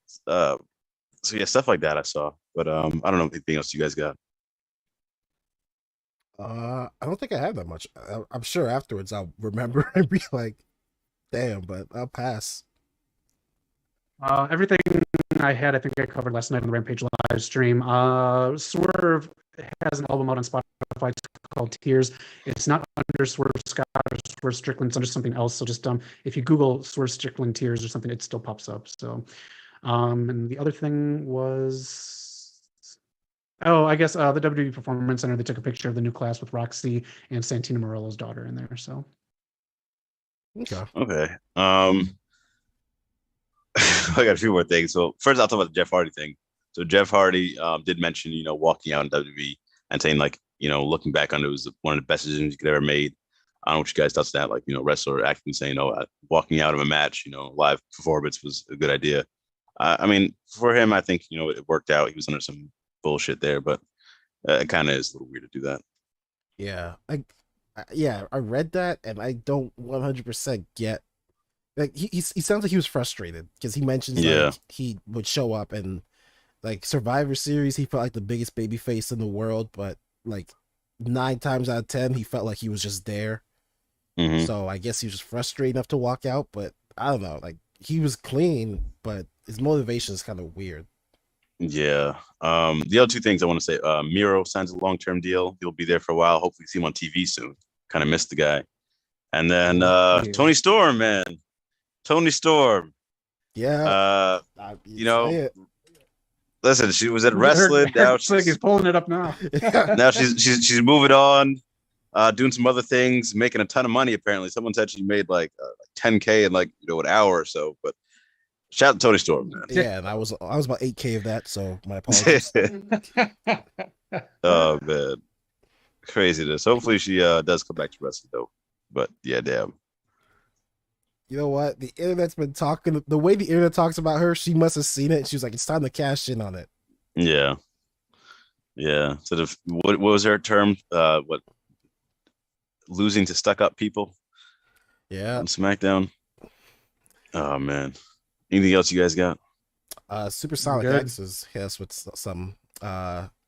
S3: So yeah, stuff like that I saw. But I don't know anything else you guys got.
S2: I don't think I have that much. I'm sure afterwards I'll remember and be like, damn, but I'll pass.
S1: Everything I had, I think I covered last night on the Rampage live stream. Swerve has an album out on Spotify called Tears. It's not under Swerve Scott or Swerve Strickland. It's under something else. So just if you Google Swerve Strickland Tears or something, it still pops up. So, and the other thing was, I guess the WWE Performance Center, they took a picture of the new class with Roxy and Santino Marella's daughter in there. So,
S2: okay.
S3: I got a few more things. So first, I'll talk about the Jeff Hardy thing. So Jeff Hardy did mention, walking out in WWE and saying, like, looking back on it was one of the best decisions he could ever made. I don't know what you guys thought of that. Like, wrestler acting saying, walking out of a match, live performance was a good idea. I mean, for him, I think, it worked out. He was under some bullshit there, but it kind of is a little weird to do that.
S2: Yeah. I read that and I don't 100% get. Like he sounds like he was frustrated because he mentions like he would show up and like Survivor Series, he felt like the biggest baby face in the world, but like 9 times out of 10, he felt like he was just there. Mm-hmm. So I guess he was just frustrated enough to walk out, but I don't know. Like he was clean, but his motivation is kind of weird.
S3: Yeah. The other two things I want to say, Miro signs a long-term deal. He'll be there for a while. Hopefully see him on TV soon. Kind of missed the guy. And then Tony Storm, man. Tony Storm.
S2: Yeah.
S3: Listen, she was at wrestling. Now
S1: he's pulling it up now.
S3: Now she's moving on, doing some other things, making a ton of money. Apparently, someone said she made like 10K in like an hour or so. But shout out to Tony Storm, man.
S2: Yeah, and I was about 8K of that, so my apologies.
S3: Oh man, craziness. Hopefully she does come back to wrestling though. But yeah, damn.
S2: You know what? The internet's been talking. The way the internet talks about her, she must have seen it. She was like, "It's time to cash in on it."
S3: Yeah. So what was her term? What? Losing to stuck-up people.
S2: Yeah.
S3: On SmackDown. Oh man. Anything else you guys got?
S2: Supersonic X is hit us with some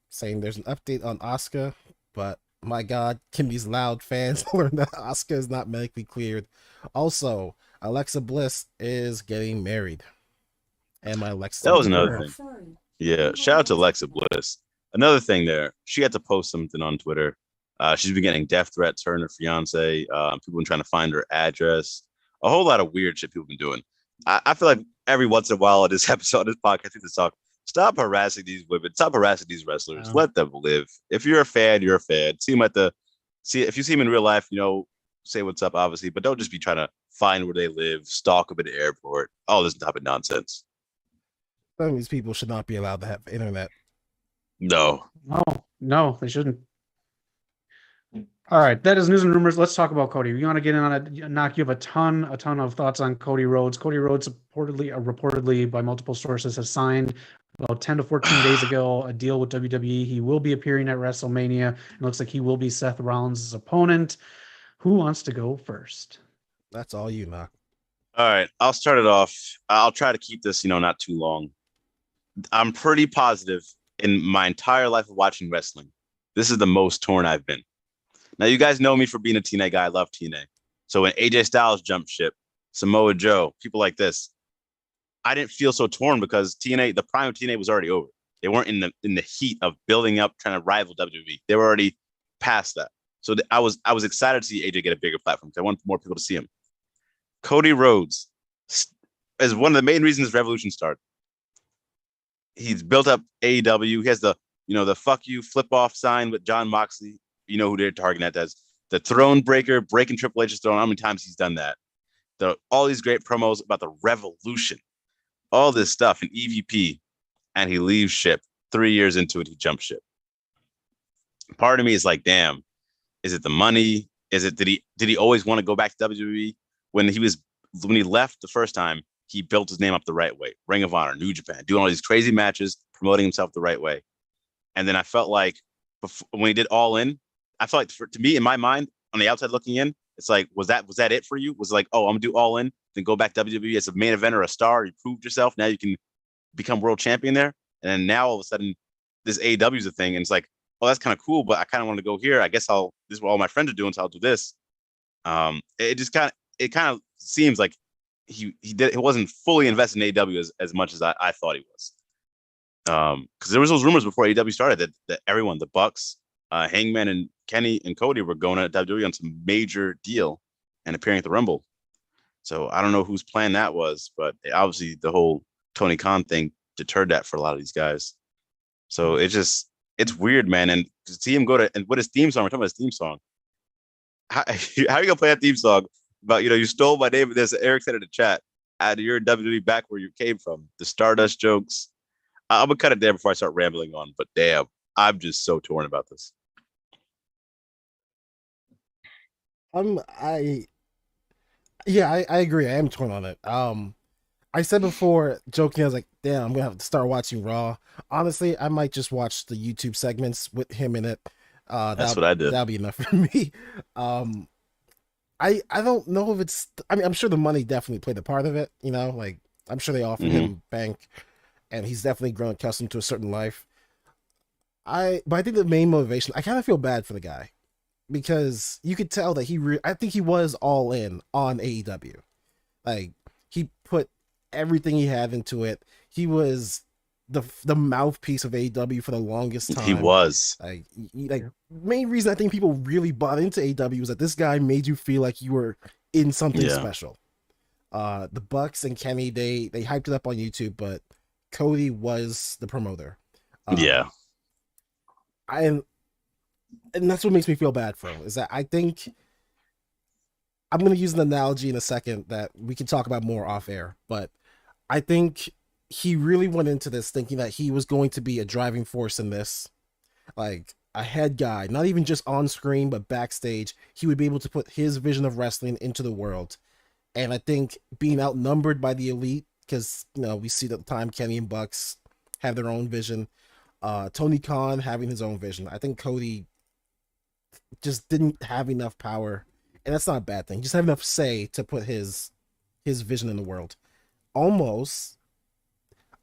S2: saying there's an update on Asuka, but my God, can these loud fans learn that Asuka is not medically cleared? Also, Alexa Bliss is getting married. And my Alexa.
S3: That was another thing. Yeah, shout out to Alexa Bliss. Another thing there, she had to post something on Twitter. She's been getting death threats, her and her fiance. People been trying to find her address. A whole lot of weird shit people been doing. I feel like every once in a while on this episode, this podcast, this talk, stop harassing these women. Stop harassing these wrestlers. Let them live. If you're a fan, you're a fan. See them if you see them in real life, say what's up, obviously, but don't just be trying to find where they live, stalk them at the airport, all this type of nonsense.
S2: Some of these people should not be allowed to have internet.
S3: No,
S1: they shouldn't. All right, that is news and rumors. Let's talk about Cody. You want to get in on it, Knock? You have a ton of thoughts on Cody Rhodes. Cody Rhodes reportedly by multiple sources has signed about 10 to 14 days ago a deal with WWE. He will be appearing at WrestleMania. It looks like he will be Seth Rollins' opponent. Who wants to go first?
S2: That's all you, Knock.
S3: All right, I'll start it off. I'll try to keep this, not too long. I'm pretty positive in my entire life of watching wrestling, this is the most torn I've been. Now, you guys know me for being a TNA guy. I love TNA. So when AJ Styles jumped ship, Samoa Joe, people like this, I didn't feel so torn because TNA, the prime of TNA was already over. They weren't in the heat of building up, trying to rival WWE. They were already past that. So I was excited to see AJ get a bigger platform because I wanted more people to see him. Cody Rhodes is one of the main reasons Revolution started. He's built up AEW. He has the fuck you flip off sign with John Moxley. You know who they're targeting that as. The throne breaker, breaking Triple H's throne. How many times he's done that? All these great promos about the revolution, all this stuff in EVP, and he leaves ship. 3 years into it, he jumps ship. Part of me is like, damn, is it the money? Is it did he always want to go back to WWE? When he left the first time, he built his name up the right way. Ring of Honor, New Japan, doing all these crazy matches, promoting himself the right way. And then I felt like when he did All In, I felt like to me in my mind on the outside looking in, it's like was that it for you? Was it like, oh, I'm gonna do All In, then go back to WWE as a main event or a star? You proved yourself. Now you can become world champion there. And then now all of a sudden, this AEW is a thing, and it's like, oh, that's kind of cool, but I kind of want to go here. I guess this is what all my friends are doing, so I'll do this. It kind of seems like he wasn't fully invested in AEW as much as I thought he was. Because there was those rumors before AEW started that everyone, the Bucks, Hangman and Kenny and Cody were going to WWE on some major deal and appearing at the Rumble. So I don't know whose plan that was, but obviously the whole Tony Khan thing deterred that for a lot of these guys. So it's weird, man. And to see him go to, and what his theme song, we're talking about his theme song. How are you gonna play that theme song about, you stole my name? There's Eric said in the chat, you're in WWE back where you came from. The Stardust jokes. I'm gonna cut it there before I start rambling on, but damn, I'm just so torn about this.
S2: I agree. I am torn on it. I said before, joking, I was like, damn, I'm gonna have to start watching Raw. Honestly, I might just watch the YouTube segments with him in it.
S3: That's what I did.
S2: That'll be enough for me. I don't know if it's, I mean, I'm sure the money definitely played a part of it, like I'm sure they offered him bank, and he's definitely grown accustomed to a certain life. But I think the main motivation, I kind of feel bad for the guy, because you could tell that I think he was all in on AEW. Like, he put everything he had into it. He was the mouthpiece of AEW for the longest time.
S3: He was.
S2: Main reason I think people really bought into AEW was that this guy made you feel like you were in something special. The Bucks and Kenny, they hyped it up on YouTube, but Cody was the promoter. And that's what makes me feel bad for him, is that I think, I'm going to use an analogy in a second that we can talk about more off air, but I think he really went into this thinking that he was going to be a driving force in this, like a head guy, not even just on screen, but backstage. He would be able to put his vision of wrestling into the world. And I think being outnumbered by the elite, because, we see that at the time Kenny and Bucks have their own vision, Tony Khan having his own vision. I think Cody just didn't have enough power, and that's not a bad thing. He just have enough say to put his vision in the world. Almost,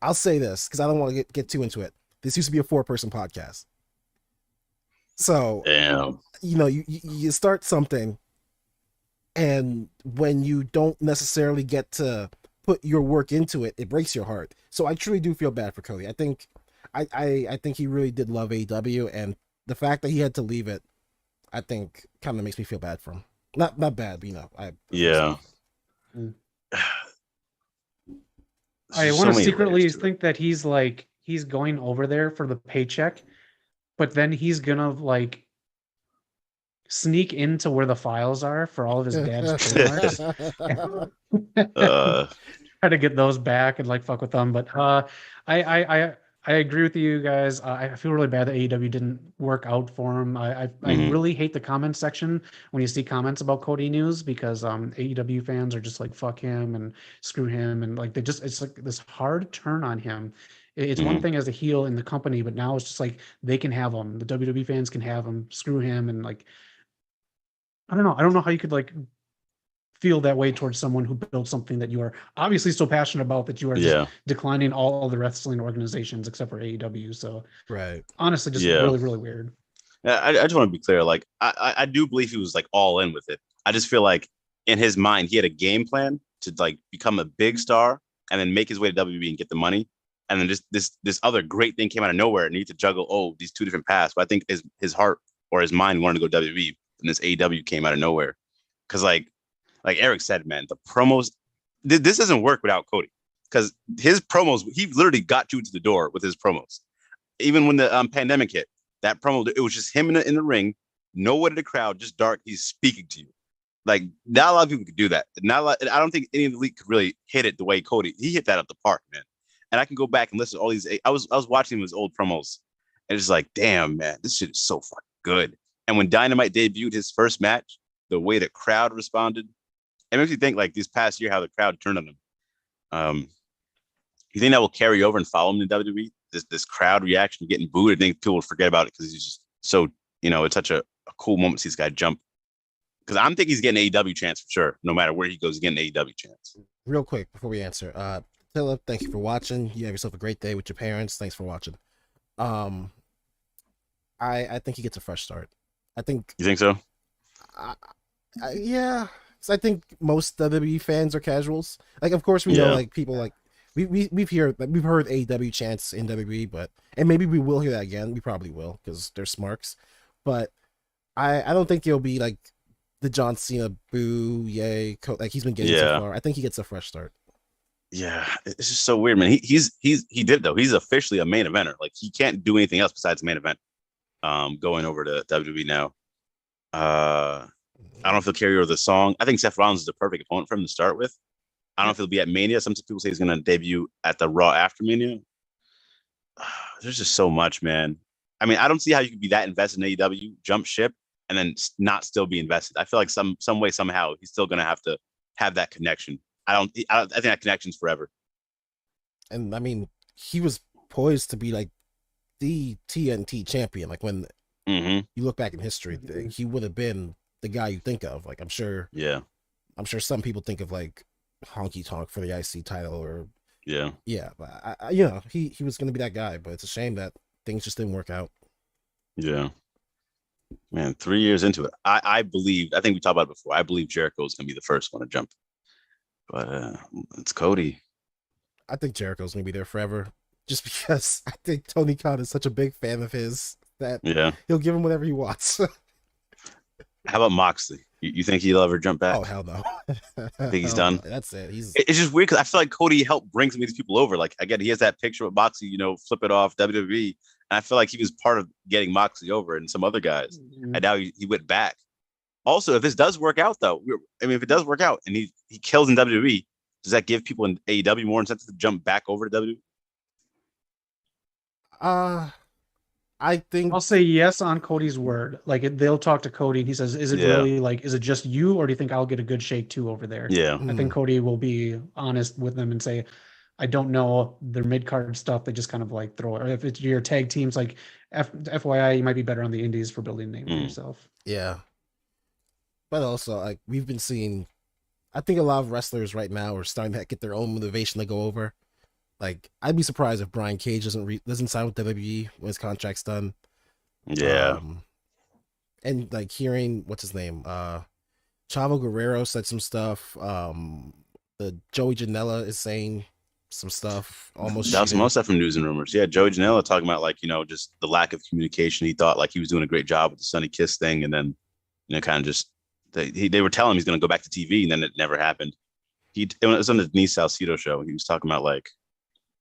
S2: I'll say this because I don't want to get too into it. This used to be a 4-person podcast. So,
S3: damn.
S2: You start something, and when you don't necessarily get to put your work into it, it breaks your heart. So I truly do feel bad for Cody. I think he really did love AEW, and the fact that he had to leave it, I think, kind of makes me feel bad for him. Not bad, but
S1: I want to secretly think that he's going over there for the paycheck, but then he's gonna sneak into where the files are for all of his dad's trademarks. Try to get those back and fuck with them. But I agree with you guys. I feel really bad that AEW didn't work out for him. I really hate the comment section when you see comments about Cody news, because AEW fans are just like, fuck him and screw him, and it's like this hard turn on him. It's one thing as a heel in the company, but now it's just like they can have him. The WWE fans can have him. Screw him, and I don't know. I don't know how you could feel that way towards someone who built something that you are obviously so passionate about, that you are just declining all the wrestling organizations except for AEW. So
S2: right,
S1: honestly, just really, really weird.
S3: I just want to be clear. I do believe he was all in with it. I just feel like in his mind, he had a game plan to become a big star and then make his way to WWE and get the money. And then just this other great thing came out of nowhere and he had to juggle, these two different paths. But I think his heart or his mind wanted to go WWE, and this AEW came out of nowhere. Because like Eric said, man, the promos, this doesn't work without Cody, because his promos, he literally got you to the door with his promos. Even when the pandemic hit, that promo, it was just him in the ring, no one in the crowd, just dark. He's speaking to you. Not a lot of people could do that. I don't think any of the elite could really hit it the way Cody. He hit that at the park, man. And I can go back and listen to all these. I was watching his old promos, and it's like, damn, man, this shit is so fucking good. And when Dynamite debuted his first match, the way the crowd responded, it makes you think this past year how the crowd turned on him. You think that will carry over and follow him in WWE? this crowd reaction, getting booed. I think people will forget about it because he's just so, it's such a cool moment to see this guy jump. Because I'm thinking he's getting AEW chance for sure. No matter where he goes, he's getting AEW chance.
S2: Real quick before we answer, Philip, thank you for watching. You have yourself a great day with your parents. Thanks for watching. I think he gets a fresh start. I think.
S3: You think so?
S2: Yeah. So I think most WWE fans are casuals. Like, of course, we know like people like we've heard AEW chants in WWE, and maybe we will hear that again. We probably will because they're smarks. But I don't think it'll be like the John Cena boo yay like he's been getting so far. I think he gets a fresh start.
S3: Yeah, it's just so weird, man. He did though. He's officially a main eventer. Like he can't do anything else besides main event. Going over to WWE now. I don't know if he'll carry over the song. I think Seth Rollins is the perfect opponent for him to start with. I don't know if he'll be at Mania. Some people say he's going to debut at the Raw after Mania. There's just so much, man. I mean, I don't see how you could be that invested in AEW, jump ship, and then not still be invested. I feel like some way, somehow, he's still going to have that connection. I think that connection's forever.
S2: And I mean, he was poised to be like the TNT champion. Like when you look back in history, he would have been the guy you think of. Like I'm sure some people think of like Honky Tonk for the IC title or but he was going to be that guy. But it's a shame that things just didn't work out. Yeah,
S3: man, 3 years into it, I think we talked about it before. I believe Jericho is going to be the first one to jump, but it's Cody.
S2: I think Jericho's going to be there forever. Just because I think Tony Khan is such a big fan of his that he'll give him whatever he wants.
S3: How about Moxley? You think he'll ever jump back?
S2: Oh, hell no.
S3: I think he's done.
S2: That's it.
S3: It's just weird because I feel like Cody helped bring some of these people over. Like, again, he has that picture with Moxley, flip it off WWE. And I feel like he was part of getting Moxley over and some other guys. And now he went back. Also, if this does work out, though, if it does work out and he kills in WWE, does that give people in AEW more incentive to jump back over to WWE?
S2: I think
S1: I'll say yes on Cody's word. Like they'll talk to Cody and he says, is it really like, is it just you or do you think I'll get a good shake too over there?
S3: Yeah.
S1: I think Cody will be honest with them and say, I don't know their mid-card stuff. They just kind of like throw it. Or if it's your tag teams, like FYI, you might be better on the indies for building a name for yourself.
S2: Yeah. But also like we've been seeing, I think a lot of wrestlers right now are starting to get their own motivation to go over. Like, I'd be surprised if Brian Cage doesn't sign with WWE when his contract's done.
S3: Yeah.
S2: And like hearing what's his name, Chavo Guerrero said some stuff. The Joey Janela is saying some stuff. Most
S3: stuff from News and Rumors. Yeah, Joey Janela talking about like just the lack of communication. He thought like he was doing a great job with the Sonny Kiss thing, and then kind of just they were telling him he's going to go back to TV, and then it never happened. It was on the Denise Salcedo show. He was talking about like.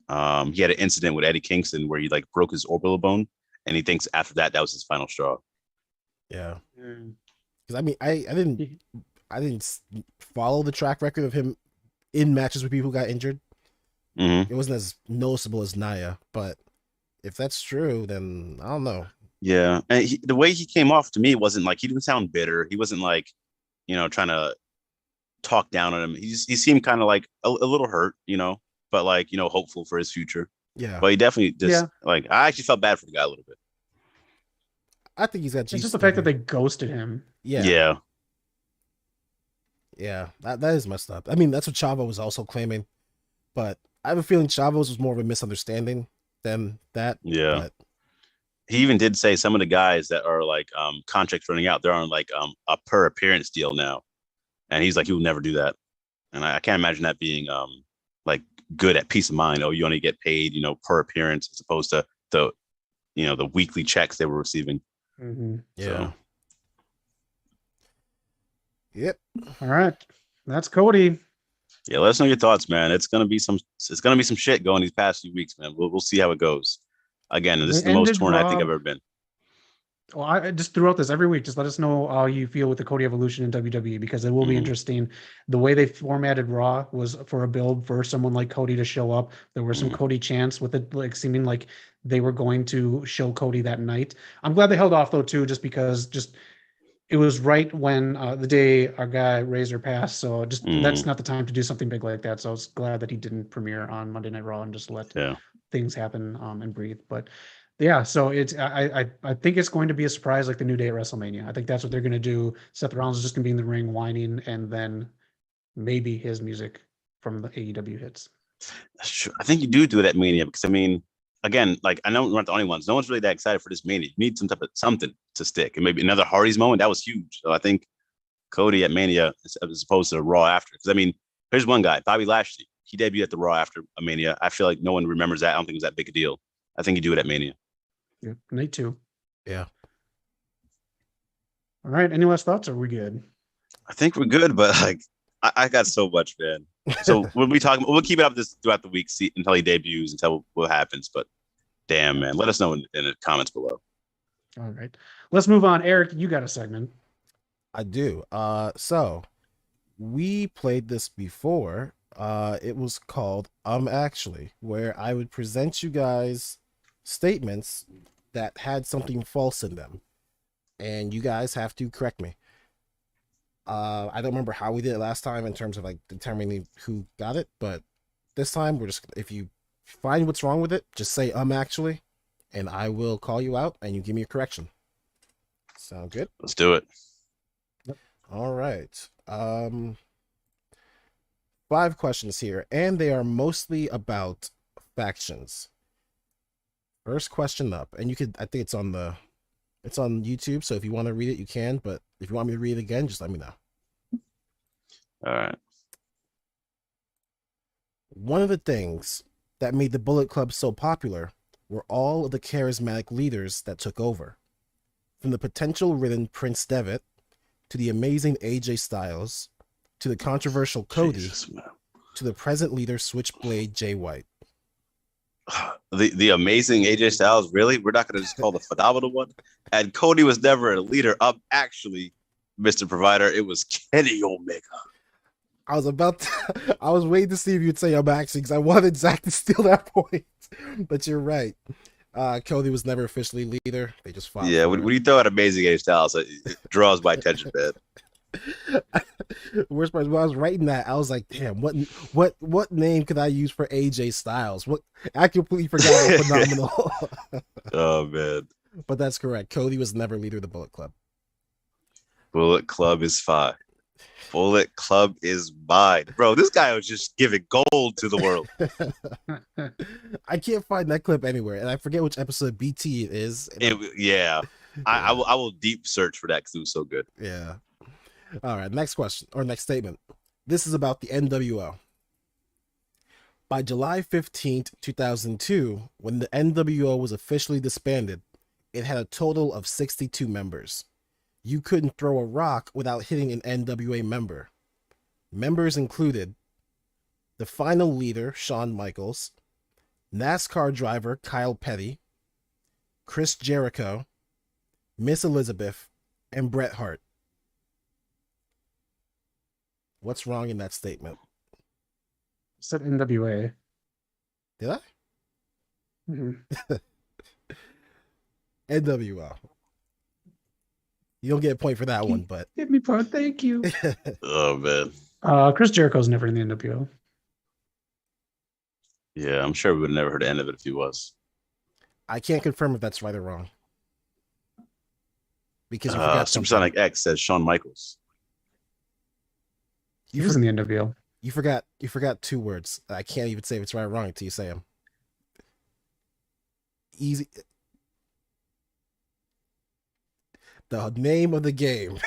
S3: He had an incident with Eddie Kingston where he like broke his orbital bone, and he thinks after that was his final straw.
S2: Yeah, because I mean, I didn't follow the track record of him in matches with people who got injured. It wasn't as noticeable as Nia, but if that's true, then I don't know.
S3: Yeah, and the way he came off to me wasn't like he didn't sound bitter. He wasn't like trying to talk down on him. He seemed kind of like a little hurt, but like hopeful for his future.
S2: Yeah,
S3: but he definitely just like I actually felt bad for the guy a little bit.
S2: I think he's got.
S1: It's just the fact that they ghosted him.
S2: Yeah. That is messed up. I mean, that's what Chavo was also claiming, but I have a feeling Chavo's was more of a misunderstanding than that.
S3: Yeah.
S2: But
S3: he even did say some of the guys that are like contracts running out, they're on like a per appearance deal now, and he's like he will never do that, and I can't imagine that being like good at peace of mind. Oh, you only get paid, per appearance as opposed to the weekly checks they were receiving.
S2: Yeah.
S3: So.
S2: Yep.
S1: All right. That's Cody.
S3: Yeah, let us know your thoughts, man. It's gonna be some shit going these past few weeks, man. We'll see how it goes. Again, this is the most torn I think I've ever been.
S1: Well, I just throughout this every week, just let us know how you feel with the Cody evolution in WWE, because it will be interesting. The way they formatted Raw was for a build for someone like Cody to show up. There were some Cody chants with it, like seeming like they were going to show Cody that night. I'm glad they held off though too, just because it was right when the day our guy Razor passed, so just that's not the time to do something big like that. So I was glad that he didn't premiere on Monday Night Raw and just let things happen and breathe. But yeah, so it's I think it's going to be a surprise like the New Day at WrestleMania. I think that's what they're going to do. Seth Rollins is just going to be in the ring whining, and then maybe his music from the AEW hits.
S3: I think you do it at Mania because I mean, again, like I know we're not the only ones. No one's really that excited for this Mania. You need some type of something to stick, and maybe another Hardy's moment. That was huge. So I think Cody at Mania as opposed to Raw after. Because I mean, here's one guy, Bobby Lashley. He debuted at the Raw after a Mania. I feel like no one remembers that. I don't think it was that big a deal. I think you do it at Mania.
S1: Yeah, night 2.
S2: Yeah.
S1: All right. Any last thoughts? Or are we good?
S3: I think we're good, but like I got so much, man. So we'll keep it up this throughout the week, see until he debuts, until what happens. But damn, man, let us know in the comments below.
S1: All right. Let's move on. Eric, you got a segment.
S2: I do. So we played this before. It was called Actually, where I would present you guys statements that had something false in them, and you guys have to correct me. I don't remember how we did it last time in terms of like determining who got it, but this time we're just, if you find what's wrong with it, just say actually, and I will call you out and you give me a correction. Sound good?
S3: Let's do it.
S1: Yep.
S2: All right. 5 questions here, and they are mostly about factions. First question up, and you could, I think it's on YouTube, so if you want to read it, you can, but if you want me to read it again, just let me know.
S3: All right.
S2: One of the things that made the Bullet Club so popular were all of the charismatic leaders that took over. From the potential-ridden Prince Devitt, to the amazing AJ Styles, to the controversial Cody, to the present leader Switchblade Jay White.
S3: The amazing AJ Styles, really? We're not going to just call the phenomenal one? And Cody was never a leader. Actually, Mr. Provider, it was Kenny Omega.
S2: I was waiting to see if you'd say actually, because I wanted Zach to steal that point. But you're right. Cody was never officially leader. They just fought.
S3: Yeah, when you throw out amazing AJ Styles, it draws my attention, man.
S2: Worst part, when I was writing that, I was like, damn, what name could I use for AJ Styles? I completely forgot what phenomenal.
S3: Oh man.
S2: But that's correct. Cody was never leader of the Bullet Club.
S3: Bullet Club is fine. Bullet Club is mine. Bro, this guy was just giving gold to the world.
S2: I can't find that clip anywhere, and I forget which episode BT it is.
S3: I will deep search for that because it was so good.
S2: Yeah. All right, next question, or next statement. This is about the NWO. By July 15th, 2002, when the NWO was officially disbanded, it had a total of 62 members. You couldn't throw a rock without hitting an NWA member. Members included the final leader, Shawn Michaels, NASCAR driver Kyle Petty, Chris Jericho, Miss Elizabeth, and Bret Hart. What's wrong in that statement?
S1: Said NWA.
S2: Did I?
S1: Mm-hmm.
S2: NWO. You don't get a point for that one, but
S1: give me point. Thank you.
S3: Oh man.
S1: Chris Jericho's never in the NWO.
S3: Yeah, I'm sure we would have never heard the end of it if he was.
S2: I can't confirm if that's right or wrong. Because you forgot
S3: Supersonic X says Shawn Michaels.
S1: He was in the NWO.
S2: You forgot 2 words. I can't even say if it's right or wrong until you say them. Easy. The name of the game.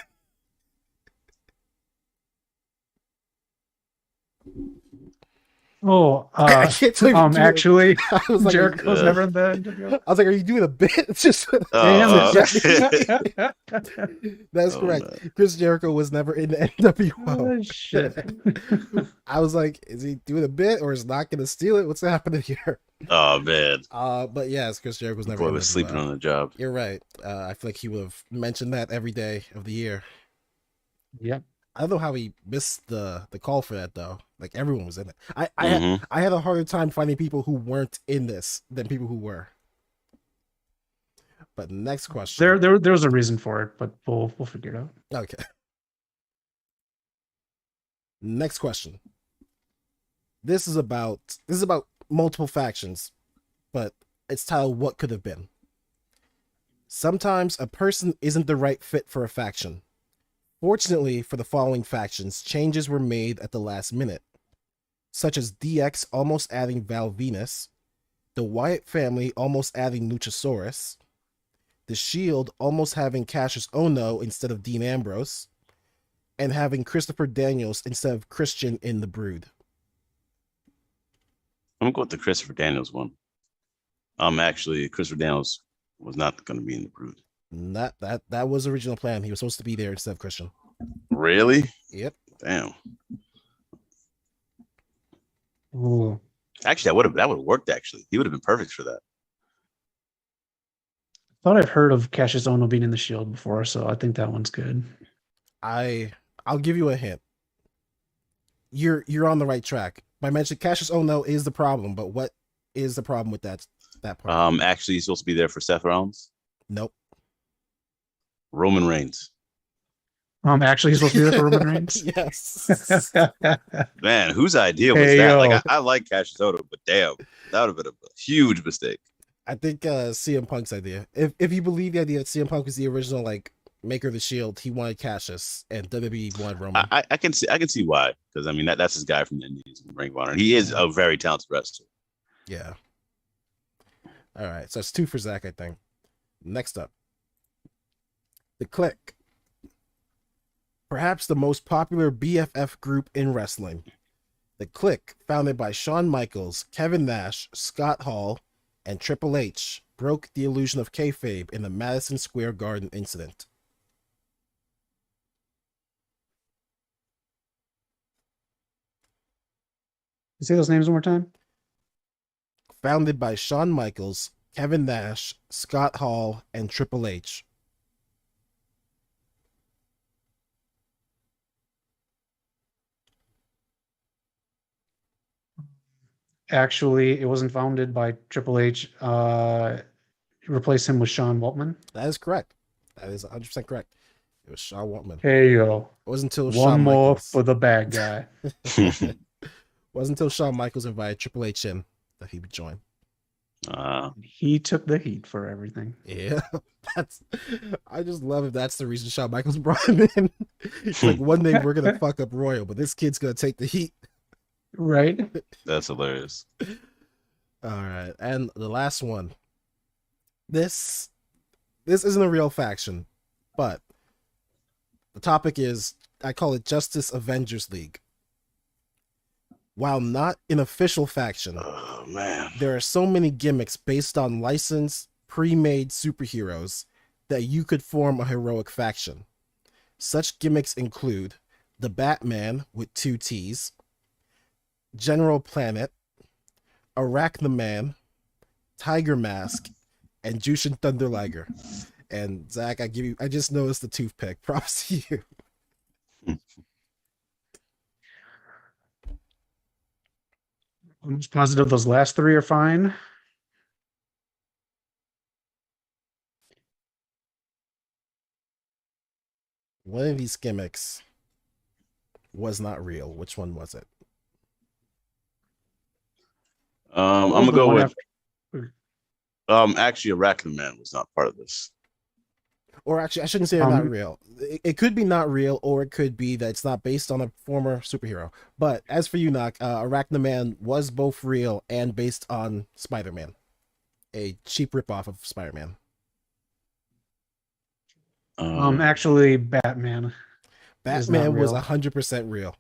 S1: Oh,
S2: I can't tell you
S1: actually,
S2: I was like,
S1: Jericho's never in the NWO.
S2: I was like, "Are you doing a bit?" It's just
S1: Damn
S2: it. That's correct.
S3: Man.
S2: Chris Jericho was never in the NWO.
S1: Oh, shit.
S2: I was like, "Is he doing a bit, or is not going to steal it? What's happening here?"
S3: Oh man.
S2: But yes, Chris Jericho was never.
S3: Boy was sleeping on the job.
S2: You're right. I feel like he would have mentioned that every day of the year.
S1: Yep.
S2: I don't know how he missed the call for that though. Like everyone was in it. I had a harder time finding people who weren't in this than people who were. But next question.
S1: There's a reason for it, but we'll figure it out.
S2: Okay. Next question. This is about multiple factions, but it's titled "What Could Have Been." Sometimes a person isn't the right fit for a faction. Fortunately for the following factions, changes were made at the last minute, such as DX almost adding Val Venus, the Wyatt family almost adding Luchasaurus, the Shield almost having Cassius Ohno instead of Dean Ambrose, and having Christopher Daniels instead of Christian in the Brood.
S3: I'm gonna go with the Christopher Daniels one. Actually, Christopher Daniels was not going to be in the Brood.
S2: That was the original plan. He was supposed to be there instead of Christian.
S3: Really?
S2: Yep.
S3: Damn.
S1: Ooh.
S3: Actually, that would have worked. Actually, he would have been perfect for that.
S1: I thought I'd heard of Cassius Ohno being in the Shield before, so I think that one's good.
S2: I'll give you a hint. You're on the right track. By mentioning Cassius Ohno is the problem, but what is the problem with that part?
S3: Actually, he's supposed to be there for Seth Rollins.
S2: Nope.
S3: Roman Reigns.
S1: Actually, he's supposed to be there for Roman Reigns.
S2: Yes.
S3: Man, whose idea was that? Like, I like Cassius Ohno, but damn, that would have been a huge mistake.
S2: I think CM Punk's idea. If you believe the idea that CM Punk is the original like maker of the Shield, he wanted Cassius, and WWE wanted Roman.
S3: I can see why, because I mean that's his guy from the Indies, Ring of Honor. He is a very talented wrestler.
S2: Yeah. All right, so it's 2 for Zach, I think. Next up, The Click. Perhaps the most popular BFF group in wrestling. The Click, founded by Shawn Michaels, Kevin Nash, Scott Hall, and Triple H, broke the illusion of kayfabe in the Madison Square Garden incident.
S1: Say those names one more time.
S2: Founded by Shawn Michaels, Kevin Nash, Scott Hall, and Triple H.
S1: Actually, it wasn't founded by Triple H. Replaced him with Sean Waltman.
S2: That is correct. That is 100% correct. It was Sean Waltman.
S1: Hey, yo.
S2: It wasn't until
S1: One
S2: Shawn
S1: more
S2: Michaels.
S1: for the bad guy.
S2: Wasn't until Shawn Michaels invited Triple H in that he would join.
S1: He took the heat for everything.
S2: Yeah, I just love it. That's the reason Shawn Michaels brought him in. It's like, one day we're gonna fuck up Royal, but this kid's gonna take the heat.
S1: Right?
S3: That's hilarious.
S2: All right, and the last one. This isn't a real faction, but the topic is, I call it Justice Avengers League. While not an official faction,
S3: oh man,
S2: there are so many gimmicks based on licensed, pre-made superheroes that you could form a heroic faction. Such gimmicks include the Batman with 2 T's, General Planet, Arachnaman, Tiger Mask, and Jushin Thunder Liger. And Zach, I just noticed the toothpick. Props to you.
S1: I'm just positive those last 3 are fine.
S2: One of these gimmicks was not real. Which one was it?
S3: I'm gonna go with. Actually, Arachnaman was not part of this.
S2: Or actually, I shouldn't say they're not real. It could be not real, or it could be that it's not based on a former superhero. But as for you, Knock, Arachnaman was both real and based on Spider-Man, a cheap ripoff of Spider-Man.
S1: Actually, Batman.
S2: Batman was 100% real.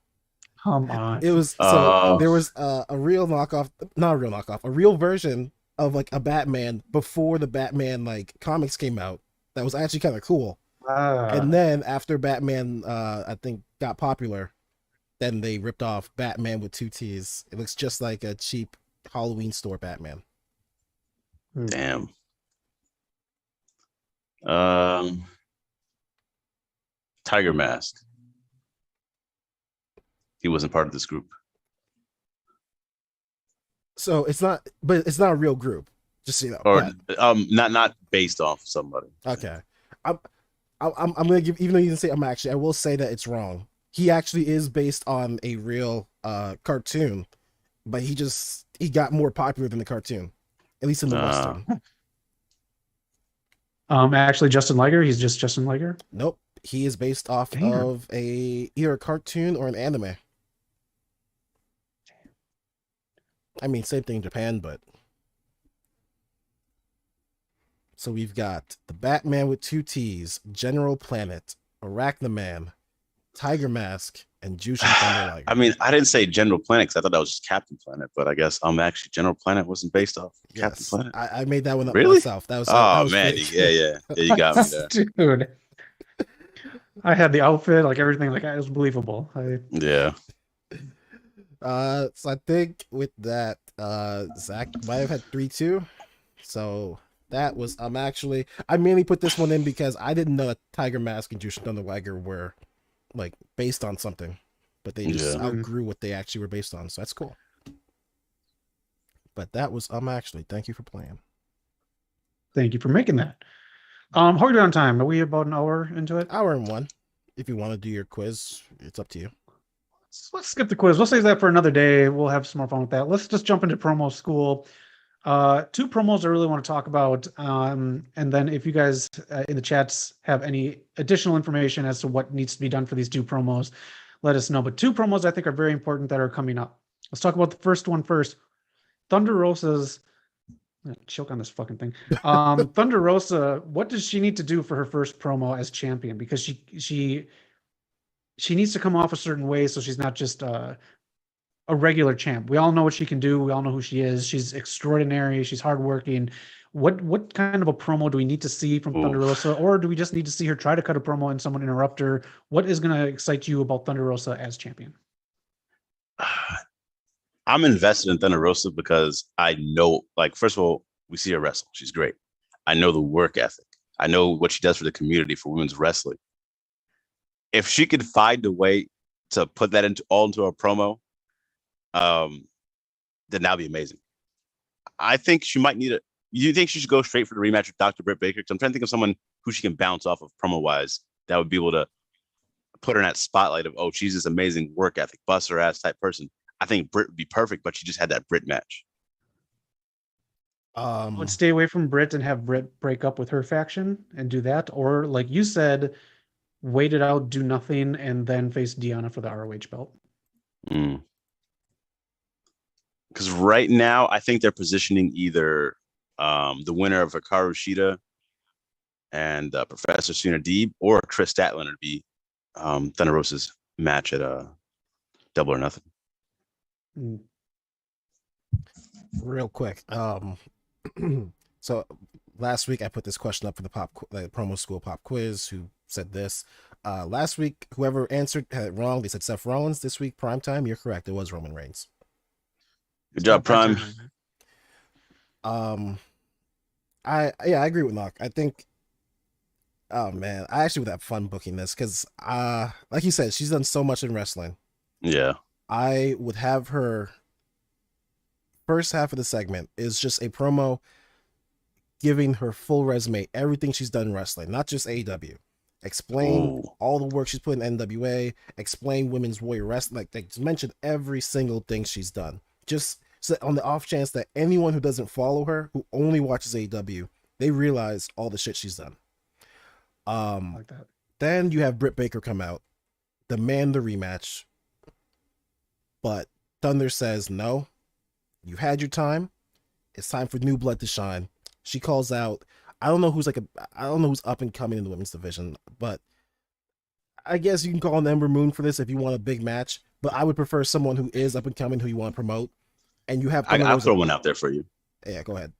S1: Come on.
S2: It was there was a real knockoff, not a real knockoff, a real version of like a Batman before the Batman like comics came out. That was actually kind of cool. And then after Batman, I think, got popular, then they ripped off Batman with 2 T's. It looks just like a cheap Halloween store Batman.
S3: Damn. Tiger Mask. He wasn't part of this group.
S2: So it's not a real group. Just so you know.
S3: Or
S2: But,
S3: not based off somebody.
S2: okay. I'm gonna give, even though you didn't say I will say that it's wrong. He actually is based on a real cartoon, but he got more popular than the cartoon, at least in the Western.
S1: Actually, Justin Liger. He's just Justin Liger.
S2: Nope, he is based off of either a cartoon or an anime. I mean, same thing in Japan, but. So we've got the Batman with 2 T's, General Planet, Arachnaman, Tiger Mask, and Jushin Thunder Liger.
S3: I mean, I didn't say General Planet because I thought that was just Captain Planet, but I guess actually General Planet wasn't based off Captain Planet.
S2: I made that one up
S3: really?
S2: myself. That was
S3: man, yeah, you got me there,
S1: dude. I had the outfit, like everything, like it was believable.
S3: Yeah.
S2: So I think with that, Zach might have had 3-2. So that was I mainly put this one in because I didn't know that Tiger Mask and Jushin Thunder Liger were like based on something, but they just outgrew what they actually were based on. So that's cool. But that was thank you for playing.
S1: Thank you for making that. How are we doing on time? Are we about an hour into it?
S2: Hour and 1. If you want to do your quiz, it's up to you.
S1: Let's skip the quiz. We'll save that for another day. We'll have some more fun with that. Let's just jump into promo school. 2 promos I really want to talk about. And then if you guys in the chats have any additional information as to what needs to be done for these 2 promos, let us know. But 2 promos I think are very important that are coming up. Let's talk about the first one first. Thunder Rosa's choke on this fucking thing. Thunder Rosa, what does she need to do for her first promo as champion? Because she needs to come off a certain way so she's not just a regular champ. We all know what she can do. We all know who she is. She's extraordinary. She's hardworking. What kind of a promo do we need to see from Thunder Rosa? Or do we just need to see her try to cut a promo and someone interrupt her? What is going to excite you about Thunder Rosa as champion?
S3: I'm invested in Thunder Rosa because I know, like, first of all, we see her wrestle. She's great. I know the work ethic. I know what she does for the community, for women's wrestling. If she could find a way to put that into a promo, then that'd be amazing. I think she might need you think she should go straight for the rematch with Dr. Britt Baker? Because I'm trying to think of someone who she can bounce off of promo-wise that would be able to put her in that spotlight of, oh, she's this amazing work ethic, bust her ass type person. I think Britt would be perfect, but she just had that Britt match.
S1: Let's stay away from Britt and have Britt break up with her faction and do that. Or like you said, wait it out, do nothing, and then face Deanna for the ROH belt.
S3: Because right now, I think they're positioning either the winner of Hikaru Shida and Professor Suna Deeb or Chris Statlander to be Thunder Rosa's match at Double or Nothing.
S2: Real quick. So last week I put this question up for the promo school pop quiz. Who said this? Last week, whoever answered had it wrong. They said Seth Rollins. This week, primetime. You're correct. It was Roman Reigns.
S3: Good job, Prime.
S2: I agree with Knock. I think. Oh man, I actually would have fun booking this because, like you said, she's done so much in wrestling.
S3: Yeah.
S2: I would have her. First half of the segment is just a promo giving her full resume, everything she's done in wrestling, not just AEW. Explain all the work she's put in NWA, explain Women's Warrior Wrestling, like just mention every single thing she's done. Just so on the off chance that anyone who doesn't follow her, who only watches AEW, they realize all the shit she's done. Like that. Then you have Britt Baker come out, demand the rematch, but Thunder says no. You've had your time. It's time for new blood to shine. She calls out. I don't know who's up and coming in the women's division, but I guess you can call on Ember Moon for this if you want a big match. But I would prefer someone who is up and coming who you want to promote. And you have.
S3: I'll throw one out there for you.
S2: Yeah, go ahead.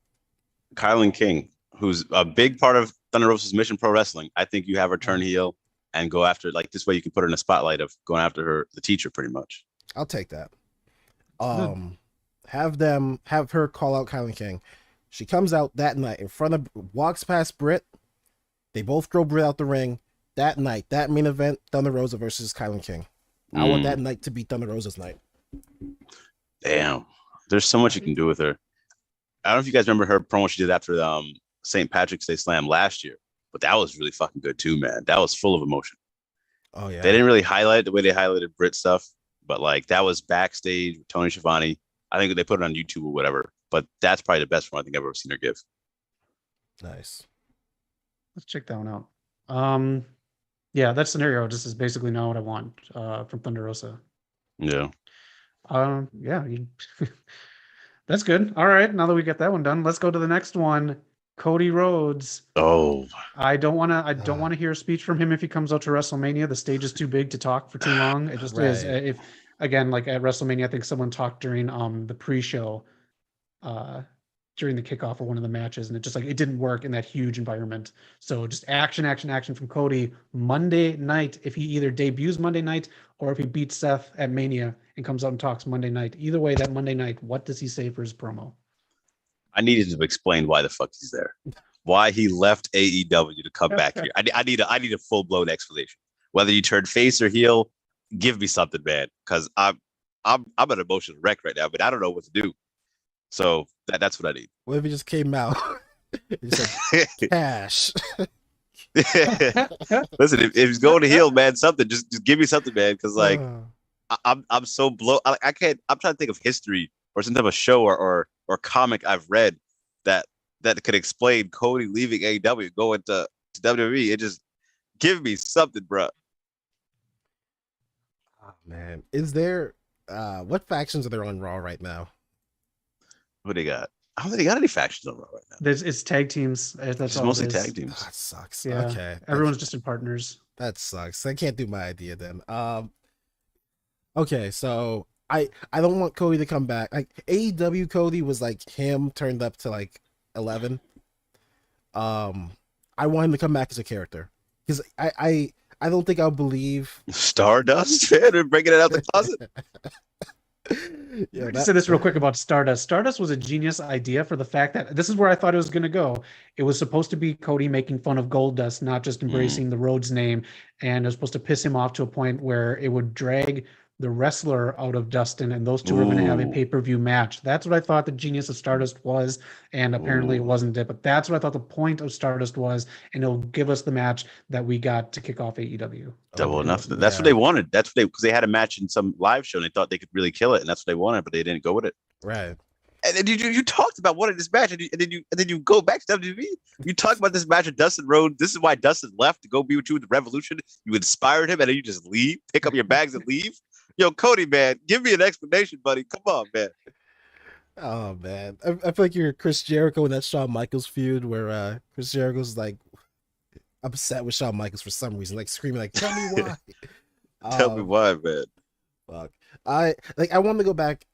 S3: Kylan King, who's a big part of Thunder Rosa's Mission Pro Wrestling. I think you have her turn heel and go after, like, this way you can put her in a spotlight of going after her, the teacher, pretty much.
S2: I'll take that. Have her call out Kylan King. She comes out that night walks past Britt. They both throw Britt out the ring. That night, that main event, Thunder Rosa versus Kylan King. I want that night to be Thunder Rosa's night.
S3: Damn. There's so much you can do with her. I don't know if you guys remember her promo she did after the St. Patrick's Day Slam last year, but that was really fucking good too, man. That was full of emotion.
S2: Oh yeah.
S3: They didn't really highlight the way they highlighted Brit stuff, but like that was backstage with Tony Schiavone. I think they put it on YouTube or whatever, but that's probably the best one I think I've ever seen her give.
S2: Nice.
S1: Let's check that one out. Yeah, that scenario just is basically not what I want from Thunder Rosa.
S3: Yeah.
S1: Yeah, that's good. All right, now that we get that one done, let's go to the next one. Cody Rhodes.
S3: Oh,
S1: I don't want to hear a speech from him if he comes out to WrestleMania. The stage is too big to talk for too long. It just is. If again, like at WrestleMania, I think someone talked during the pre-show, during the kickoff of one of the matches, and it just like it didn't work in that huge environment. So just action from Cody Monday night. If he either debuts Monday night or if he beats Seth at Mania and comes out and talks Monday night. Either way, that Monday night, what does he say for his promo?
S3: I needed to explain why the fuck he's there, why he left AEW to come back here. I need a full blown explanation. Whether you turn face or heel, give me something, man, because I'm an emotional wreck right now, but I don't know what to do. So that's what I need.
S2: What if he just came out? Said, cash.
S3: Listen, if he's going to heel, man, something just give me something, man, because like I'm so blown. I can't. I'm trying to think of history or some type of show or comic I've read that could explain Cody leaving AEW, going to WWE. It just give me something, bro.
S2: Oh man, is there what factions are there on Raw right now?
S3: What do they got? I don't think they got any factions on Raw right now.
S1: It's tag teams. That's
S3: it's
S1: all
S3: mostly
S1: it is.
S3: tag teams.
S2: That sucks.
S1: Yeah.
S2: Okay.
S1: Everyone's just in partners.
S2: That sucks. I can't do my idea then. Okay, so I don't want Cody to come back. Like AEW Cody was like him turned up to like 11. I want him to come back as a character because I don't think I'll believe
S3: Stardust, man, and breaking it out the closet.
S1: Yeah, I can say this real quick about Stardust. Stardust was a genius idea for the fact that this is where I thought it was going to go. It was supposed to be Cody making fun of Goldust, not just embracing the Rhodes name, and it was supposed to piss him off to a point where it would drag the wrestler out of Dustin, and those two were going to have a pay-per-view match. That's what I thought the genius of Stardust was, and apparently it wasn't it. But that's what I thought the point of Stardust was, and it'll give us the match that we got to kick off AEW.
S3: Double enough. That's what they wanted. That's what because they had a match in some live show, and they thought they could really kill it, and that's what they wanted, but they didn't go with it.
S2: Right.
S3: And then you talked about wanting this match, and then you go back to WWE. You talk about this match with Dustin Rhodes. This is why Dustin left to go be with you with the Revolution. You inspired him, and then you just leave, pick up your bags, and leave. Yo, Cody, man, give me an explanation, buddy. Come on, man.
S2: Oh man, I feel like you're Chris Jericho in that Shawn Michaels feud where Chris Jericho's like upset with Shawn Michaels for some reason, like screaming, like, "Tell me why."
S3: Tell me why, man.
S2: Fuck. I want to go back.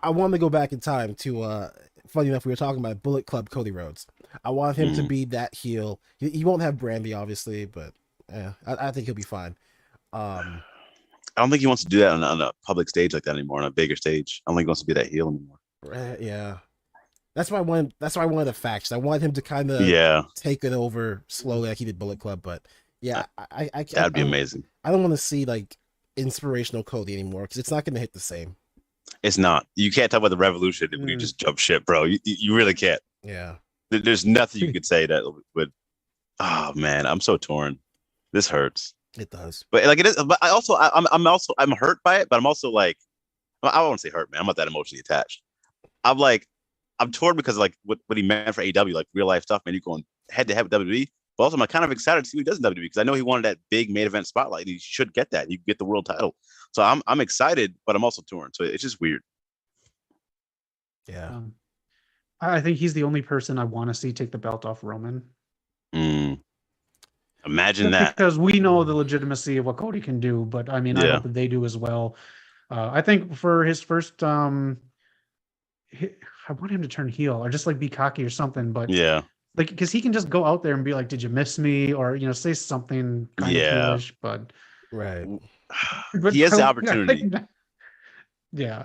S2: I want to go back in time to. Funny enough, we were talking about Bullet Club Cody Rhodes. I want him to be that heel. He won't have Brandy, obviously, but yeah, I think he'll be fine.
S3: I don't think he wants to do that on a public stage like that anymore, on a bigger stage. I don't think he wants to be that heel anymore.
S2: Yeah, that's why I wanted the factions. I wanted him to kind of take it over slowly, like he did Bullet Club. But yeah, I
S3: that'd be amazing.
S2: I don't want to see like inspirational Cody anymore because it's not going to hit the same.
S3: It's not. You can't talk about the Revolution when you just jump shit, bro. You really can't.
S2: Yeah,
S3: there's nothing you could say that would. Oh man, I'm so torn. This hurts.
S2: It does,
S3: but like it is. But I'm hurt by it. But I'm also like, I won't say hurt, man. I'm not that emotionally attached. I'm torn because like what he meant for AEW, like real life stuff, man. You're going head to head with WWE. But also, I'm kind of excited to see what he does in WWE because I know he wanted that big main event spotlight. He should get that. He could get the world title. So I'm excited, but I'm also torn. So it's just weird.
S2: Yeah,
S1: I think he's the only person I want to see take the belt off Roman.
S3: Imagine that,
S1: because we know the legitimacy of what Cody can do, but I mean, I hope that they do as well. I think for his first, I want him to turn heel or just like be cocky or something. But like because he can just go out there and be like, "Did you miss me?" or say something kind of foolish. But
S3: he has the opportunity.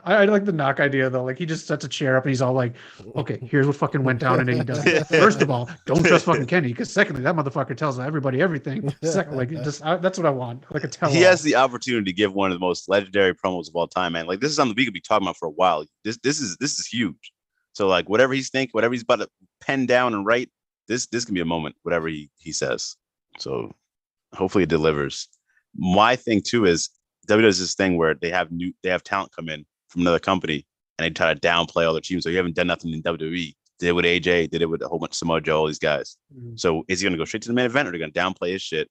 S1: I like the knock idea though. Like he just sets a chair up and he's all like, "Okay, here's what fucking went down in AEW. First of all, don't trust fucking Kenny, because secondly, that motherfucker tells everybody everything. Second, like just that's what I want. Like a tell.
S3: He has the opportunity to give one of the most legendary promos of all time, man. Like this is something we could be talking about for a while. This is huge. So like whatever he's thinking, whatever he's about to pen down and write, this can be a moment, whatever he says. So hopefully it delivers. My thing too is WWE does this thing where they have talent come in from another company and they try to downplay all their teams. So you haven't done nothing in WWE. Did it with AJ, did it with a whole bunch of Samoa Joe, all these guys. So is he going to go straight to the main event or are they going to downplay his shit?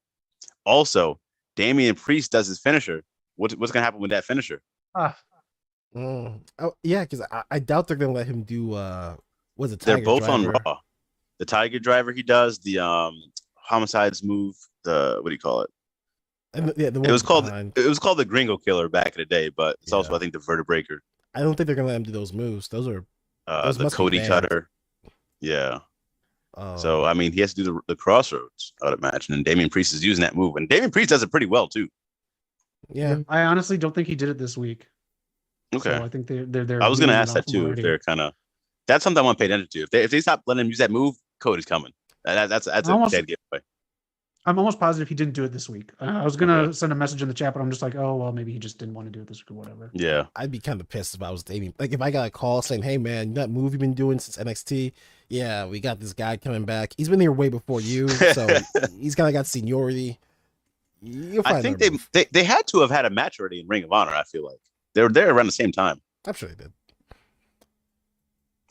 S3: Also, Damian Priest does his finisher. What's going to happen with that finisher?
S2: Oh yeah, because I doubt they're going to let him do. Was it?
S3: They're both on Raw. The Tiger Driver he does, the Homicides move. The what do you call it?
S2: And it
S3: was called the Gringo Killer back in the day, but it's also I think the Vertebreaker.
S2: I don't think they're going to let him do those moves. Those are
S3: the Cody Cutter. Yeah. So I mean, he has to do the Crossroads, I would imagine, and Damian Priest is using that move, and Damian Priest does it pretty well too.
S2: Yeah,
S1: I honestly don't think he did it this week.
S3: Okay,
S1: so I think they're.
S3: I was going to ask that too. If they're kind of, that's something I want to pay attention to. If they stop letting him use that move, Cody's coming. That's a dead giveaway.
S1: I'm almost positive he didn't do it this week. I was gonna send a message in the chat, but I'm just like, oh well, maybe he just didn't want to do it this week or whatever.
S3: Yeah,
S2: I'd be kind of pissed if I was Damian. Like if I got a call saying, "Hey man, that move you've been doing since NXT, yeah, we got this guy coming back. He's been here way before you, so he's kind of got seniority."
S3: I think they had to have had a match already in Ring of Honor. I feel like they were there around the same time.
S2: I'm sure they did.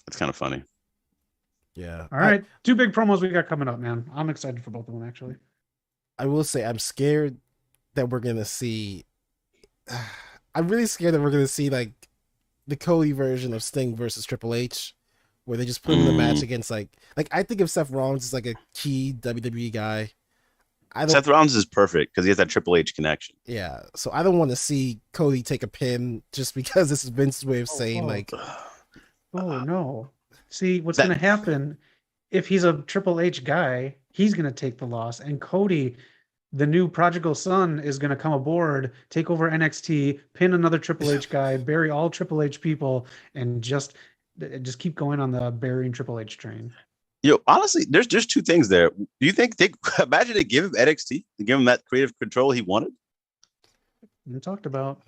S3: It's kind of funny.
S2: Yeah.
S1: All right, 2 big promos we got coming up, man. I'm excited for both of them actually.
S2: I will say I'm scared that we're gonna see. I'm really scared that we're gonna see like the Cody version of Sting versus Triple H, where they just put him in a match against like I think of Seth Rollins as like a key WWE guy.
S3: Seth Rollins is perfect because he has that Triple H connection.
S2: Yeah, so I don't want to see Cody take a pin just because this is Vince's way of saying like,
S1: oh no. See what's going to happen if he's a Triple H guy. He's going to take the loss, and Cody, the new prodigal son, is going to come aboard, take over NXT, pin another Triple H guy, bury all Triple H people, and just keep going on the burying Triple H train.
S3: Honestly, there's just 2 things there. Do you think imagine they give him NXT, to give him that creative control he wanted?
S1: We talked about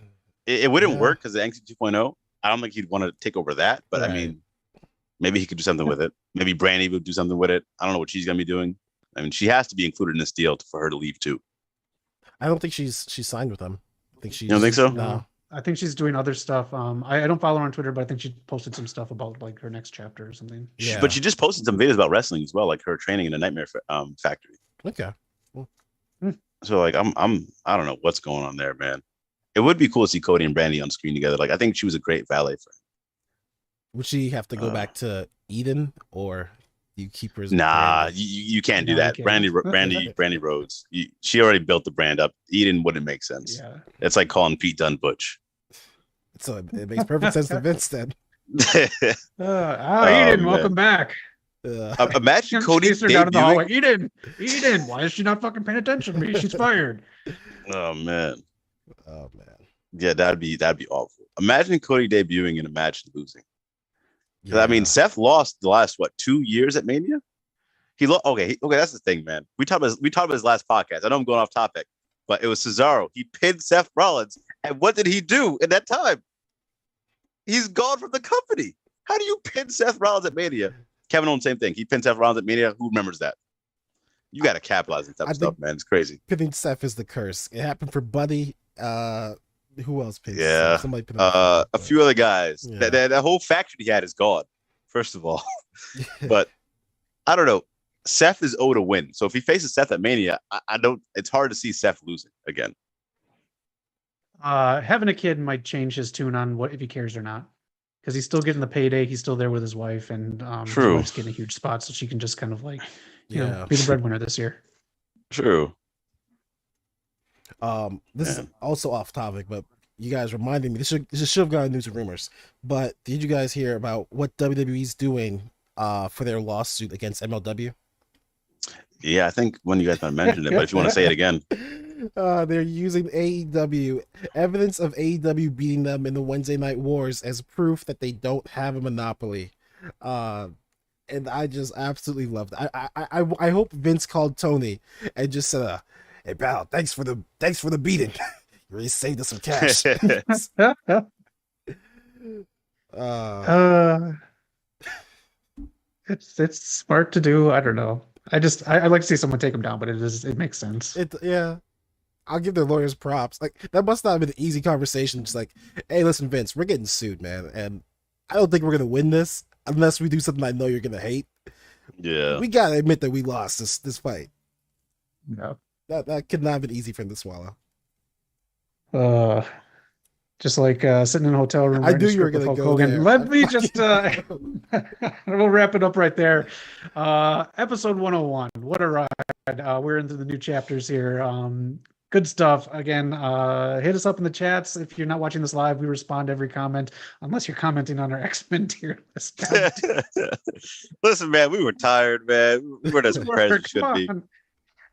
S3: it wouldn't work because the NXT 2.0. I don't think he'd want to take over that, but right. I mean, maybe he could do something with it. Maybe Brandy would do something with it. I don't know what she's gonna be doing. I mean, she has to be included in this deal for her to leave too.
S2: I don't think she's signed with them. I think
S3: you don't think so?
S1: No. I think she's doing other stuff. I don't follow her on Twitter, but I think she posted some stuff about like her next chapter or something.
S3: Yeah. But she just posted some videos about wrestling as well, like her training in a Nightmare Factory.
S2: Okay. Cool.
S3: So like I don't know what's going on there, man. It would be cool to see Cody and Brandy on screen together. Like I think she was a great valet for him.
S2: Would she have to go back to Eden, or do you keep her?
S3: Nah, you can't do that. Brandy Rhodes. She already built the brand up. Eden wouldn't make sense. Yeah, it's like calling Pete Dunne Butch.
S2: So it makes perfect sense to Vince then.
S1: Eden, welcome back.
S3: Imagine Cody
S1: down in the hallway. Eden, why is she not fucking paying attention to me? She's fired.
S3: Oh man. Yeah, that'd be awful. Imagine Cody debuting in a match and losing. Yeah. I mean, Seth lost the last 2 years at Mania. He lost. Okay, that's the thing, man. We talked about his last podcast. I know I'm going off topic, but it was Cesaro. He pinned Seth Rollins, and what did he do in that time? He's gone from the company. How do you pin Seth Rollins at Mania? Kevin Owens, same thing. He pinned Seth Rollins at Mania. Who remembers that? You got to capitalize on that stuff, man. It's crazy.
S2: Pinning Seth is the curse. It happened for Buddy. Who else pinned?
S3: Yeah,
S2: somebody pinned
S3: a few other guys. Yeah. That whole faction he had is gone. First of all, but I don't know. Seth is owed a win. So if he faces Seth at Mania, I don't. It's hard to see Seth losing again.
S1: Having a kid might change his tune on what if he cares or not, because he's still getting the payday. He's still there with his wife, and his wife's getting a huge spot, so she can just kind of like, you know, be the breadwinner this year.
S3: True.
S2: This is also off topic, but you guys reminded me. This should have gone news and rumors. But did you guys hear about what WWE's doing for their lawsuit against MLW?
S3: Yeah, I think one of you guys might have mentioned it, but if you want to say it again.
S2: They're using AEW, evidence of AEW beating them in the Wednesday Night Wars as proof that they don't have a monopoly. And I just absolutely loved it. I hope Vince called Tony and just said, "Hey pal, thanks for the beating. You really saved us some cash."
S1: It's smart to do. I don't know. I like to see someone take him down, but it makes sense.
S2: Yeah. I'll give their lawyers props. Like, that must not have been an easy conversation. Just like, hey, listen, Vince, we're getting sued, man, and I don't think we're gonna win this unless we do something I know you're gonna hate.
S3: Yeah.
S2: We gotta admit that we lost this fight.
S1: Yeah.
S2: That could not have been easy for him to swallow.
S1: Just like sitting in a hotel room.
S2: I knew you were gonna go there.
S1: Let me just we'll wrap it up right there. Episode 101. What a ride. We're into the new chapters here. Good stuff. Again, hit us up in the chats. If you're not watching this live, we respond to every comment, unless you're commenting on our X-Men tier list.
S3: Listen, man, we were tired, man. We weren't as prepared as we should be.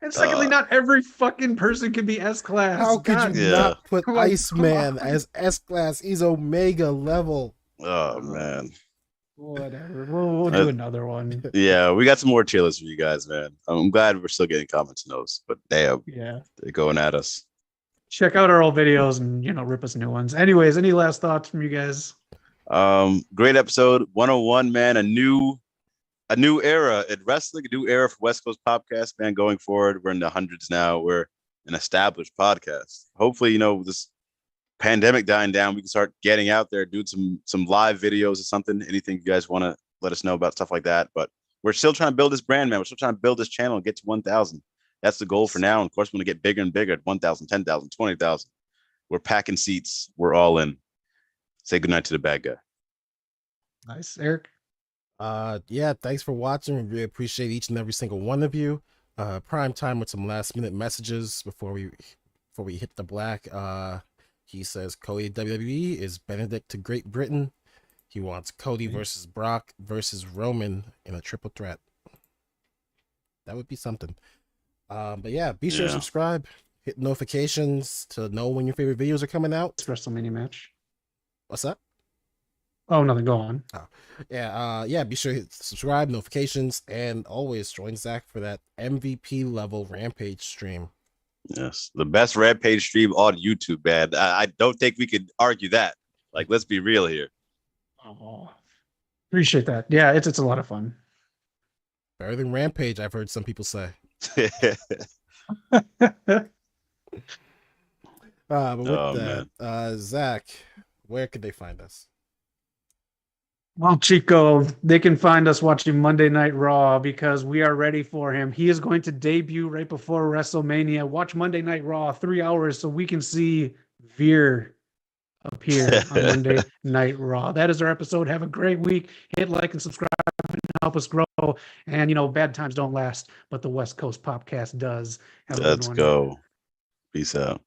S1: And secondly, not every fucking person can be S-Class.
S2: How could you not put Iceman as S-Class? He's Omega level.
S3: Oh, man.
S1: Whatever. We'll do another one.
S3: Yeah, we got some more tier lists for you guys, man. I'm glad we're still getting comments on those, but damn,
S1: yeah,
S3: they're going at us.
S1: Check out our old videos and rip us new ones. Anyways, any last thoughts from you guys?
S3: Great episode 101, man. A new era at wrestling, a new era for West Coast POPcast, man. Going forward, we're in the hundreds now. We're an established podcast. Hopefully, this pandemic dying down, we can start getting out there, doing some live videos or something. Anything you guys want to let us know about, stuff like that. But we're still trying to build this brand, man. We're still trying to build this channel and get to 1,000. That's the goal for now. And of course, we want to get bigger and bigger at 1,000, 10,000, 20,000. We're packing seats. We're all in. Say goodnight to the bad guy.
S1: Nice, Eric.
S2: Yeah, thanks for watching. We really appreciate each and every single one of you. Prime time with some last minute messages before we hit the black. He says Cody WWE is Benedict to Great Britain. He wants Cody versus Brock versus Roman in a triple threat. That would be something. But yeah, be sure to subscribe, hit notifications to know when your favorite videos are coming out.
S1: WrestleMania match.
S2: What's that?
S1: Oh, nothing. Go on.
S2: Oh, yeah. Be sure to hit subscribe, notifications, and always join Zach for that MVP level Rampage stream.
S3: Yes, the best Rampage stream on YouTube, man. I don't think we could argue that. Like, let's be real here.
S1: Oh, appreciate that. Yeah, it's a lot of fun.
S2: Better than Rampage, I've heard some people say. But with that, Zach, where could they find us?
S1: Well, Chico, they can find us watching Monday Night Raw because we are ready for him. He is going to debut right before WrestleMania. Watch Monday Night Raw 3 hours so we can see Veer appear on Monday Night Raw. That is our episode. Have a great week. Hit like and subscribe and help us grow. And, bad times don't last, but the West Coast POPcast does.
S3: Let's go. Peace out.